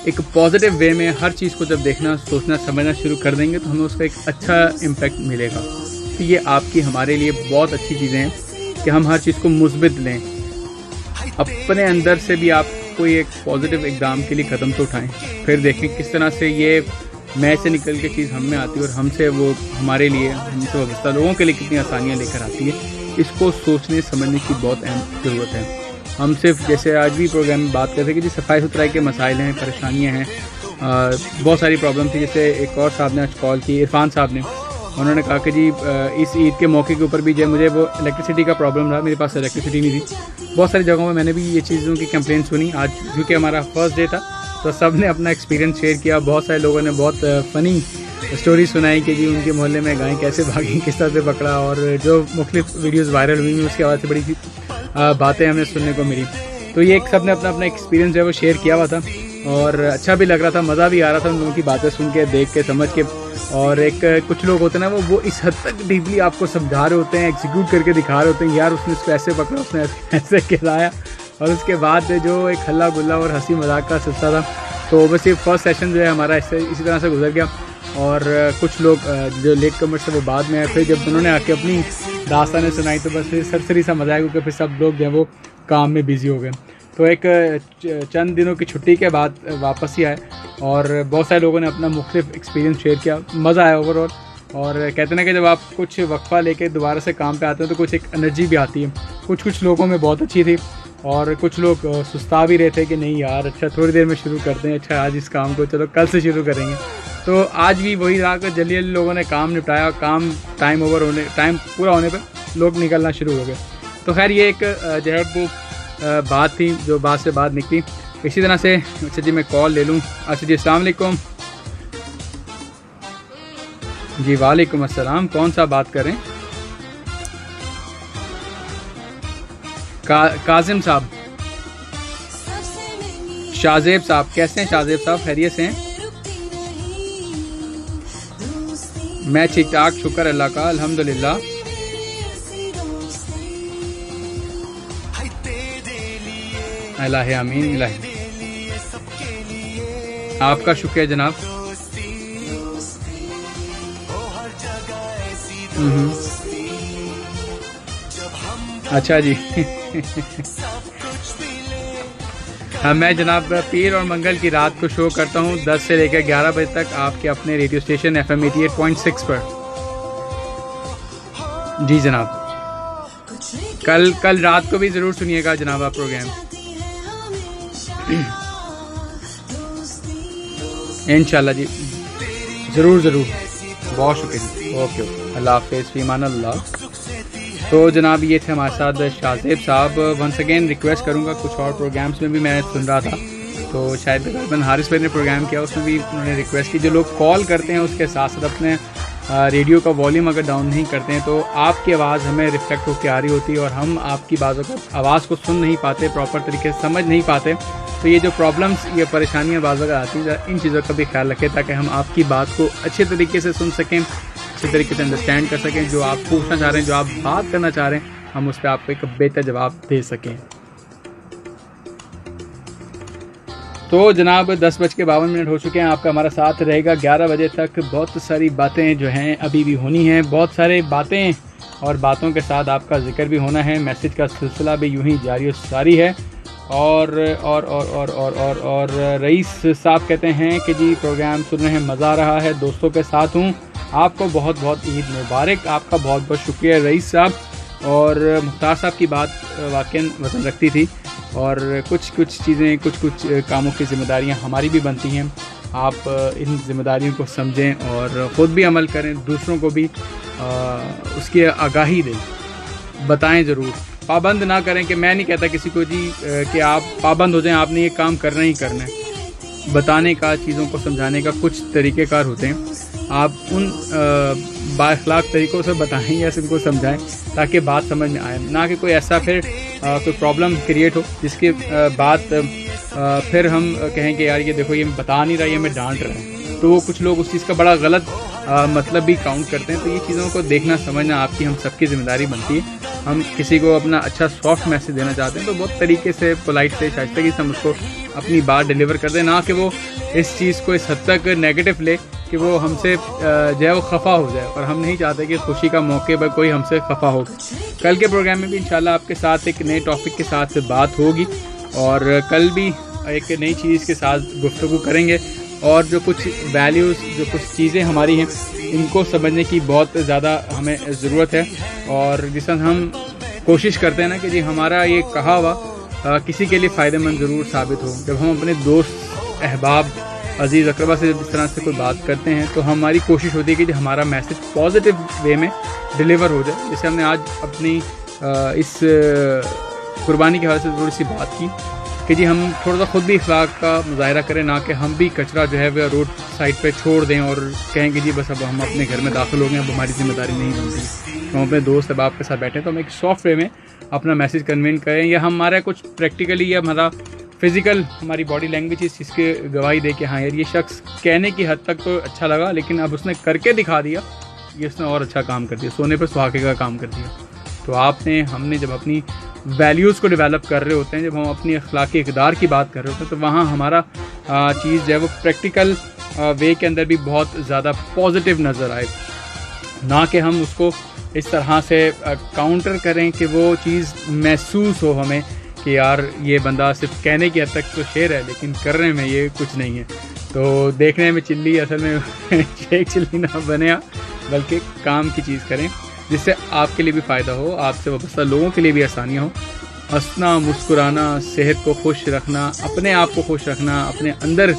एक पॉजिटिव वे में हर चीज़ को जब देखना, सोचना, समझना शुरू कर देंगे तो हमें उसका एक अच्छा इम्पैक्ट मिलेगा। तो ये आपकी हमारे लिए बहुत अच्छी चीज़ें हैं कि हम हर चीज़ को मुस्बित लें। अपने अंदर से भी आप कोई एक पॉजिटिव इक़दाम के लिए कदम तो उठाएं, फिर देखें किस तरह से ये मैं से निकल के चीज़ हम में आती है और हमसे वो हमारे लिए, हमसे वाबस्ता लोगों के लिए कितनी आसानियाँ लेकर आती है। इसको सोचने समझने की बहुत अहम ज़रूरत है। हम सिर्फ जैसे आज भी प्रोग्राम में बात करते हैं कि जी सफाई सुथराई के मसाइल हैं, परेशानियाँ हैं, बहुत सारी प्रॉब्लम थी। जैसे एक और साहब ने आज कॉल की, इरफान साहब ने, उन्होंने कहा कि जी इस ईद के मौके के ऊपर भी जो मुझे वो इलेक्ट्रिसिटी का प्रॉब्लम रहा, मेरे पास इलेक्ट्रिसिटी नहीं थी। बहुत सारी जगहों में मैंने भी ये चीज़ों की कंप्लेंट सुनी। आज क्योंकि हमारा फर्स्ट डे था तो सब ने अपना एक्सपीरियंस शेयर किया। बहुत सारे लोगों ने बहुत फ़नी स्टोरी सुनाई कि जी उनके मोहल्ले में गायें कैसे भागी, किस तरह से पकड़ा, और जो मुख्तलिफ वीडियोज़ वायरल हुई उसके बाद से बड़ी सी बातें हमें सुनने को मिली। तो ये एक सब ने अपना अपना एक्सपीरियंस जो है वो शेयर किया हुआ था और अच्छा भी लग रहा था, मज़ा भी आ रहा था उन लोगों की बातें सुन के, देख के, समझ के। और एक कुछ लोग होते हैं ना वो इस हद तक डीपली आपको समझा रहे होते हैं, एग्जीक्यूट करके दिखा रहे होते हैं, यार उसने इसको ऐसे पकड़ा, उसने ऐसे खिलाया, और उसके बाद जो एक हल्ला गुल्ला और हंसी मजाक का सिलसिला था। तो बस ये फर्स्ट सेशन जो है हमारा इसी तरह से गुजर गया। और कुछ लोग जो लेट कमर्स थे वो बाद में आए। फिर जब उन्होंने आके अपनी दास्तानें सुनाई तो बस फिर सरसरी सा मजा आया, क्योंकि फिर सब लोग जो है वो काम में बिज़ी हो गए। तो एक चंद दिनों की छुट्टी के बाद वापस ही आए और बहुत सारे लोगों ने अपना मुख्तलिफ एक्सपीरियंस शेयर किया, मज़ा आया ओवरऑल। और कहते हैं ना कि जब आप कुछ वक्फा लेके दोबारा से काम पे आते हैं तो कुछ एक एनर्जी भी आती है। कुछ लोगों में बहुत अच्छी थी और कुछ लोग सुस्ता भी रहे थे कि नहीं यार अच्छा थोड़ी देर में शुरू करते हैं, अच्छा आज इस काम को चलो कल से शुरू करेंगे। तो आज भी वही रहा कि जल्दी जल्दी लोगों ने काम निपटाया, टाइम पूरा होने पर लोग निकलना शुरू हो गए। तो खैर ये एक जो है वो बात थी जो बात से बात निकली। इसी तरह से अच्छा जी मैं कॉल ले लूँ। अच्छा जी अस्सलाम वालेकुम। जी वालेकुम अस्सलाम, कौन सा बात करें? काजिम साहब, शाहजेब साहब, कैसे हैं शाहजेब साहब, खैरियत से हैं? मैं ठीक ठाक, शुक्र अल्लाह का, अल्हम्दुलिल्लाह। अल्लाह आमीन, इलाही आपका शुक्रिया जनाब। अच्छा जी हाँ, मैं जनाब पीर और मंगल की रात को शो करता हूँ 10 से लेकर 11 बजे तक आपके अपने रेडियो स्टेशन FM 88.6 पर। जी जनाब, कल रात को भी ज़रूर सुनिएगा जनाब आप प्रोग्राम इंशाल्लाह जी, ज़रूर। बहुत शुक्रिया, ओके अल्लाह हाफ़िज़, फ़ी अमान अल्लाह। तो जनाब ये थे हमारे साथ शाहजेब साहब। वंस अगेन रिक्वेस्ट करूँगा, कुछ और प्रोग्राम्स में भी मैं सुन रहा था तो शायद तकरीबन हारिस भाई ने प्रोग्राम किया, उसमें भी उन्होंने रिक्वेस्ट की जो लोग कॉल करते हैं उसके साथ साथ अपने रेडियो का वॉल्यूम अगर डाउन नहीं करते हैं तो आपकी आवाज़ हमें रिफ्लेक्ट होकर आ रही होती है और हम आपकी बातों को आवाज़ को सुन नहीं पाते, प्रॉपर तरीके से समझ नहीं पाते। तो ये जो प्रॉब्लम्स, ये परेशानियाँ बाज़ आती हैं, इन चीज़ों का भी ख्याल रखें ताकि हम आपकी बात को अच्छे तरीके से सुन सकें, अच्छे तरीके से अंडरस्टैंड कर सकें। जो आप पूछना चाह रहे हैं, जो आप बात करना चाह रहे हैं, हम उस पर आपको एक बेहतर जवाब दे सकें। तो जनाब 10:52 हो चुके हैं, आपका हमारा साथ रहेगा 11 बजे तक। बहुत सारी बातें जो हैं अभी भी होनी हैं, बहुत सारे बातें और बातों के साथ आपका जिक्र भी होना है। मैसेज का सिलसिला भी यूं ही जारी और सारी है। और रईस साहब कहते हैं कि जी प्रोग्राम सुन रहे हैं, मज़ा आ रहा है, दोस्तों के साथ हूँ, आपको बहुत बहुत ईद मुबारक। आपका बहुत बहुत शुक्रिया रईस साहब। और मुख्तार साहब की बात वाकई वज़न रखती थी और कुछ चीज़ें, कुछ कामों की ज़िम्मेदारियां हमारी भी बनती हैं। آپ ان ذمہ داریوں کو سمجھیں اور خود بھی عمل کریں, دوسروں کو بھی اس کی آگاہی دیں, بتائیں ضرور. پابند نہ کریں کہ میں نہیں کہتا کسی کو جی کہ آپ پابند ہو جائیں, آپ نے یہ کام کرنا ہی کرنا ہے. بتانے کا, چیزوں کو سمجھانے کا کچھ طریقہ کار ہوتے ہیں, آپ ان با اخلاق طریقوں سے بتائیں یا ان کو سمجھائیں تاکہ بات سمجھ میں آئے, نہ کہ کوئی ایسا پھر کوئی پرابلم کریٹ ہو جس کے بعد پھر ہم کہیں کہ یار یہ دیکھو یہ بتا نہیں رہا, یہ ہمیں ڈانٹ رہا ہے, تو وہ کچھ لوگ اس چیز کا بڑا غلط مطلب بھی کاؤنٹ کرتے ہیں. تو یہ چیزوں کو دیکھنا سمجھنا آپ کی ہم سب کی ذمہ داری بنتی ہے. ہم کسی کو اپنا اچھا سافٹ میسیج دینا چاہتے ہیں تو بہت طریقے سے, پولائٹ سے, شائستگی سے ہم اس کو اپنی بات ڈیلیور کر دیں, نہ کہ وہ اس چیز کو اس حد تک نیگیٹو لے کہ وہ ہم سے جو ہے وہ خفا ہو جائے. اور ہم نہیں چاہتے کہ خوشی کا موقع پر کوئی ہم سے خفا ہو. کل کے پروگرام میں بھی انشاءاللہ آپ کے ساتھ ایک نئے ٹاپک کے ساتھ بات ہوگی, اور کل بھی ایک نئی چیز کے ساتھ گفتگو کریں گے, اور جو کچھ ویلیوز, جو کچھ چیزیں ہماری ہیں ان کو سمجھنے کی بہت زیادہ ہمیں ضرورت ہے. اور جس طرح ہم کوشش کرتے ہیں نا کہ جی ہمارا یہ کہا ہوا کسی کے لیے فائدہ مند ضرور ثابت ہو. جب ہم اپنے دوست, احباب, عزیز اقربا سے جب اس طرح سے کوئی بات کرتے ہیں تو ہماری کوشش ہوتی ہے کہ ہمارا میسیج پازیٹیو وے میں ڈیلیور ہو جائے. جیسے ہم نے آج اپنی اس قربانی کے حوالے سے تھوڑی سی بات کی کہ جی ہم تھوڑا سا خود بھی اخلاق کا مظاہرہ کریں, نہ کہ ہم بھی کچرا جو ہے وہ روڈ سائڈ پہ چھوڑ دیں اور کہیں کہ جی بس اب ہم اپنے گھر میں داخل ہو گئے, اب ہماری ذمہ داری نہیں بنتی. ہم اپنے دوست احباب کے ساتھ بیٹھیں تو ہم ایک سافٹ وے میں اپنا میسیج کنوین کریں, یا ہمارا کچھ پریکٹیکلی یا ہمارا فزیکل, ہماری باڈی لینگویج اس چیز کی گواہی دے کہ ہاں یار یہ شخص کہنے کی حد تک تو اچھا لگا, لیکن اب اس نے کر کے دکھا دیا, یہ اس نے اور اچھا کام کر دیا, سونے پہ سہاگے کا کام کر دیا. تو ہم نے جب اپنی ویلیوز کو ڈیولپ کر رہے ہوتے ہیں, جب ہم اپنی اخلاقی اقدار کی بات کر رہے ہوتے ہیں, تو وہاں ہمارا چیز جو ہے وہ پریکٹیکل وے کے اندر بھی بہت زیادہ پازیٹیو نظر آئے, نہ کہ ہم اس کو اس طرح سے کاؤنٹر کریں کہ وہ چیز محسوس ہو ہمیں کہ یار یہ بندہ صرف کہنے کی حد تک تو شعر ہے لیکن کرنے میں یہ کچھ نہیں ہے. تو دیکھنے میں چلی, اصل میں شیخ چلی نہ بنے, بلکہ کام کی چیز کریں جس سے آپ کے لیے بھی فائدہ ہو, آپ سے وابستہ لوگوں کے لیے بھی آسانیاں ہوں. ہنسنا, مسکرانا, صحت کو خوش رکھنا, اپنے آپ کو خوش رکھنا, اپنے اندر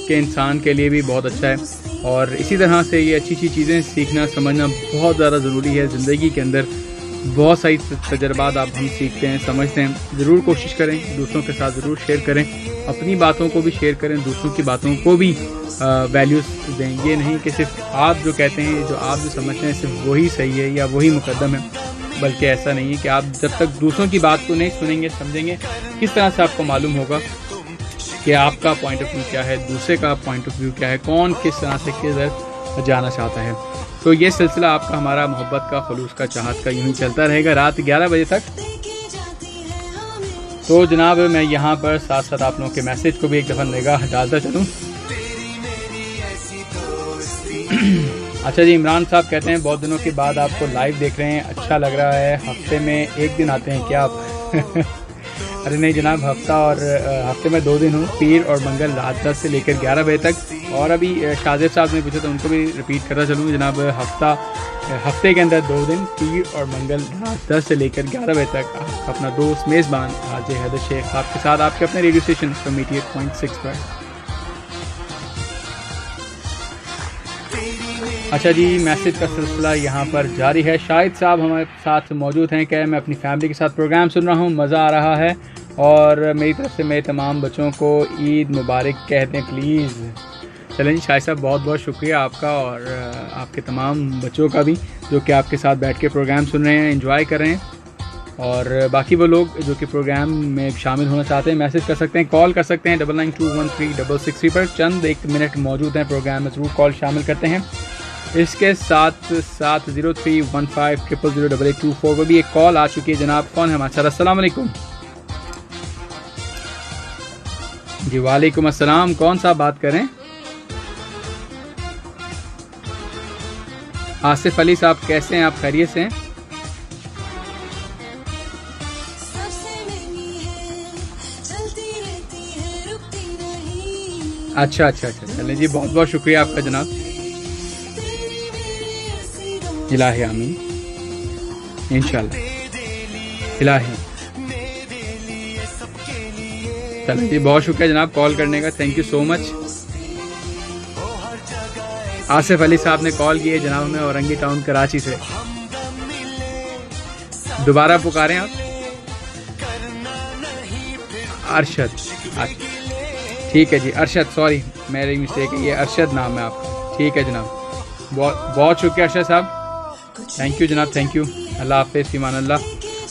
کے انسان کے لیے بھی بہت اچھا ہے. اور اسی طرح سے یہ اچھی اچھی چیزیں سیکھنا, سمجھنا بہت زیادہ ضروری ہے. زندگی کے اندر بہت ساری تجربات آپ ہم سیکھتے ہیں, سمجھتے ہیں. ضرور کوشش کریں, دوسروں کے ساتھ ضرور شیئر کریں, اپنی باتوں کو بھی شیئر کریں, دوسروں کی باتوں کو بھی ویلیوز دیں. یہ نہیں کہ صرف آپ جو کہتے ہیں, جو آپ جو سمجھتے ہیں صرف وہی صحیح ہے یا وہی مقدم ہے, بلکہ ایسا نہیں ہے کہ آپ جب تک دوسروں کی بات کو نہیں سنیں گے, سمجھیں گے, کس طرح سے آپ کو معلوم ہوگا کہ آپ کا پوائنٹ آف ویو کیا ہے, دوسرے کا پوائنٹ آف ویو کیا ہے, کون کس طرح سے کدھر جانا چاہتا ہے. تو یہ سلسلہ آپ کا, ہمارا محبت کا, خلوص کا, چاہت کا یوں ہی چلتا رہے گا رات 11 بجے تک. تو جناب میں یہاں پر ساتھ ساتھ آپ لوگوں کے میسیج کو بھی ایک دفعہ نگاہ ڈالتا چلوں. اچھا جی, عمران صاحب کہتے ہیں بہت دنوں کے بعد آپ کو لائیو دیکھ رہے ہیں, اچھا لگ رہا ہے. ہفتے میں ایک دن آتے ہیں کیا آپ؟ ارے نہیں جناب, ہفتہ اور ہفتے میں 2 دن ہوں, پیر اور منگل رات 10 سے لے کر 11 بجے تک. اور ابھی شاذیب صاحب نے پوچھا تو ان کو بھی ریپیٹ کرتا چلوں جناب, ہفتے کے اندر 2 دن, پیر اور منگل رات 10 سے لے کر 11 بجے تک آپ اپنا دوست میزبان حاجی حیدر شیخ آپ کے ساتھ آپ کے اپنے ریڈیو اسٹیشن 88.6 پر. اچھا جی, میسیج کا سلسلہ یہاں پر جاری ہے. شاہد صاحب ہمارے ساتھ موجود ہیں, کہ میں اپنی فیملی کے ساتھ پروگرام سن رہا ہوں, مزہ آ رہا ہے, اور میری طرف سے میرے تمام بچوں کو عید مبارک کہہ دیں پلیز. چلیں جی شاہد صاحب, بہت بہت شکریہ آپ کا, اور آپ کے تمام بچوں کا بھی جو کہ آپ کے ساتھ بیٹھ کے پروگرام سن رہے ہیں, انجوائے کر رہے ہیں. اور باقی وہ لوگ جو کہ پروگرام میں شامل ہونا چاہتے ہیں, میسیج کر سکتے ہیں, کال کر سکتے ہیں 99213663 پر. چند 1 منٹ موجود ہیں پروگرام میں, ضرور کال شامل کرتے ہیں. اس کے ساتھ 703150008824 پر بھی ایک کال آ چکی ہے. جناب کون ہے ہمارے ساتھ؟ السلام علیکم. جی وعلیکم السلام, کون صاحب بات کریں؟ آصف علی صاحب کیسے ہیں آپ, خیریت سے ہیں؟ اچھا, چلیں جی, بہت بہت شکریہ آپ کا جناب. الہی آمین, انشاءاللہ الہی. چلیں جی, بہت شکریہ جناب کال کرنے کا, تھینک یو سو مچ. آصف علی صاحب نے کال کی ہے جناب ہمیں اورنگی ٹاؤن کراچی سے. دوبارہ پکاریں آپ. ارشد, ٹھیک ہے جی ارشد, سوری میری مسٹیک ہے, یہ ارشد نام ہے آپ کا. ٹھیک ہے جناب, بہت شکریہ ارشد صاحب, تھینک یو جناب, تھینک یو, اللہ حافظ, فی امان اللہ.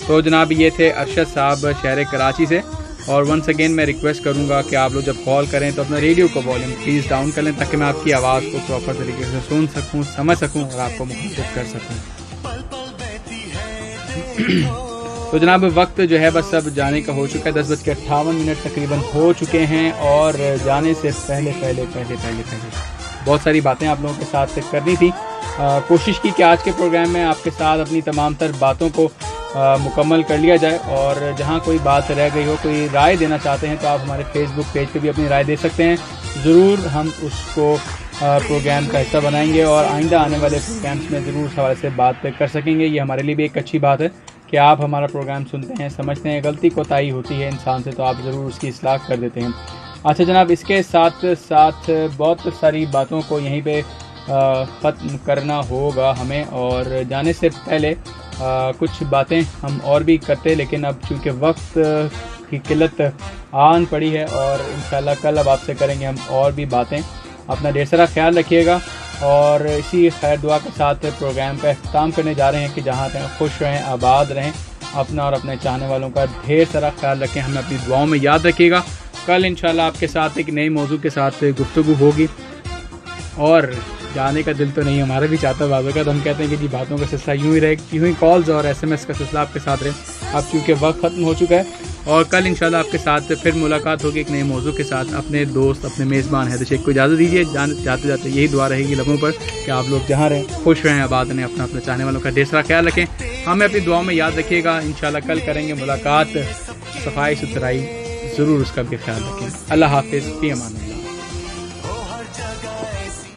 تو جناب یہ تھے ارشد صاحب شہر کراچی سے. اور ونس اگین میں ریکویسٹ کروں گا کہ آپ لوگ جب کال کریں تو اپنا ریڈیو کو والیوم پلیز ڈاؤن کر لیں تاکہ میں آپ کی آواز کو پراپر طریقے سے سن سکوں, سمجھ سکوں اور آپ کو مخاطب کر سکوں. تو جناب وقت جو ہے بس اب جانے کا ہو چکا ہے, 10:58 تقریباً ہو چکے ہیں. اور جانے سے پہلے بہت ساری باتیں آپ لوگوں کے ساتھ کرنی تھی. کوشش کی کہ آج کے پروگرام میں آپ کے ساتھ اپنی تمام تر باتوں کو مکمل کر لیا جائے. اور جہاں کوئی بات رہ گئی ہو, کوئی رائے دینا چاہتے ہیں تو آپ ہمارے فیس بک پیج پہ بھی اپنی رائے دے سکتے ہیں. ضرور ہم اس کو پروگرام کا حصہ بنائیں گے اور آئندہ آنے والے پروگرامس میں ضرور اس حوالے سے بات کر سکیں گے. یہ ہمارے لیے بھی ایک اچھی بات ہے کہ آپ ہمارا پروگرام سنتے ہیں, سمجھتے ہیں. غلطی کوتاہی ہوتی ہے انسان سے تو آپ ضرور اس کی اصلاح کر دیتے ہیں. اچھا جناب, اس کے ساتھ ساتھ بہت ساری باتوں کو یہیں پہ ختم کرنا ہوگا ہمیں. اور جانے سے پہلے کچھ باتیں ہم اور بھی کرتے, لیکن اب چونکہ وقت کی قلت آن پڑی ہے اور انشاءاللہ کل اب آپ سے کریں گے ہم اور بھی باتیں. اپنا ڈھیر سارا خیال رکھیے گا اور اسی خیر دعا کے ساتھ پروگرام کا اختتام کرنے جا رہے ہیں کہ جہاں تک خوش رہیں, آباد رہیں, اپنا اور اپنے چاہنے والوں کا ڈھیر سارا خیال رکھیں. ہمیں اپنی دعاؤں میں یاد رکھیے گا. کل انشاءاللہ آپ کے ساتھ ایک نئے موضوع کے ساتھ گفتگو ہوگی. اور جانے کا دل تو نہیں, ہمارا بھی چاہتا ہے بعض اوقات ہم کہتے ہیں کہ جی باتوں کا سلسلہ یوں ہی رہے, یوں ہی کالز اور SMS کا سلسلہ آپ کے ساتھ رہے. اب چونکہ وقت ختم ہو چکا ہے اور کل انشاءاللہ آپ کے ساتھ پھر ملاقات ہوگی ایک نئے موضوع کے ساتھ. اپنے دوست, اپنے میزبان حیدر شیخ کو اجازت دیجیے. جاتے جاتے یہی دعا رہے گی لبوں پر کہ آپ لوگ جہاں رہیں خوش رہیں, آباد رہیں, اپنا چاہنے والوں کا ڈھیر سارا خیال رکھیں. ہمیں اپنی دعاؤں میں یاد رکھیے گا. انشاءاللہ کل کریں گے ملاقات. صفائی ستھرائی ضرور اس کا بھی خیال رکھیں. اللہ حافظ, فی امان اللہ.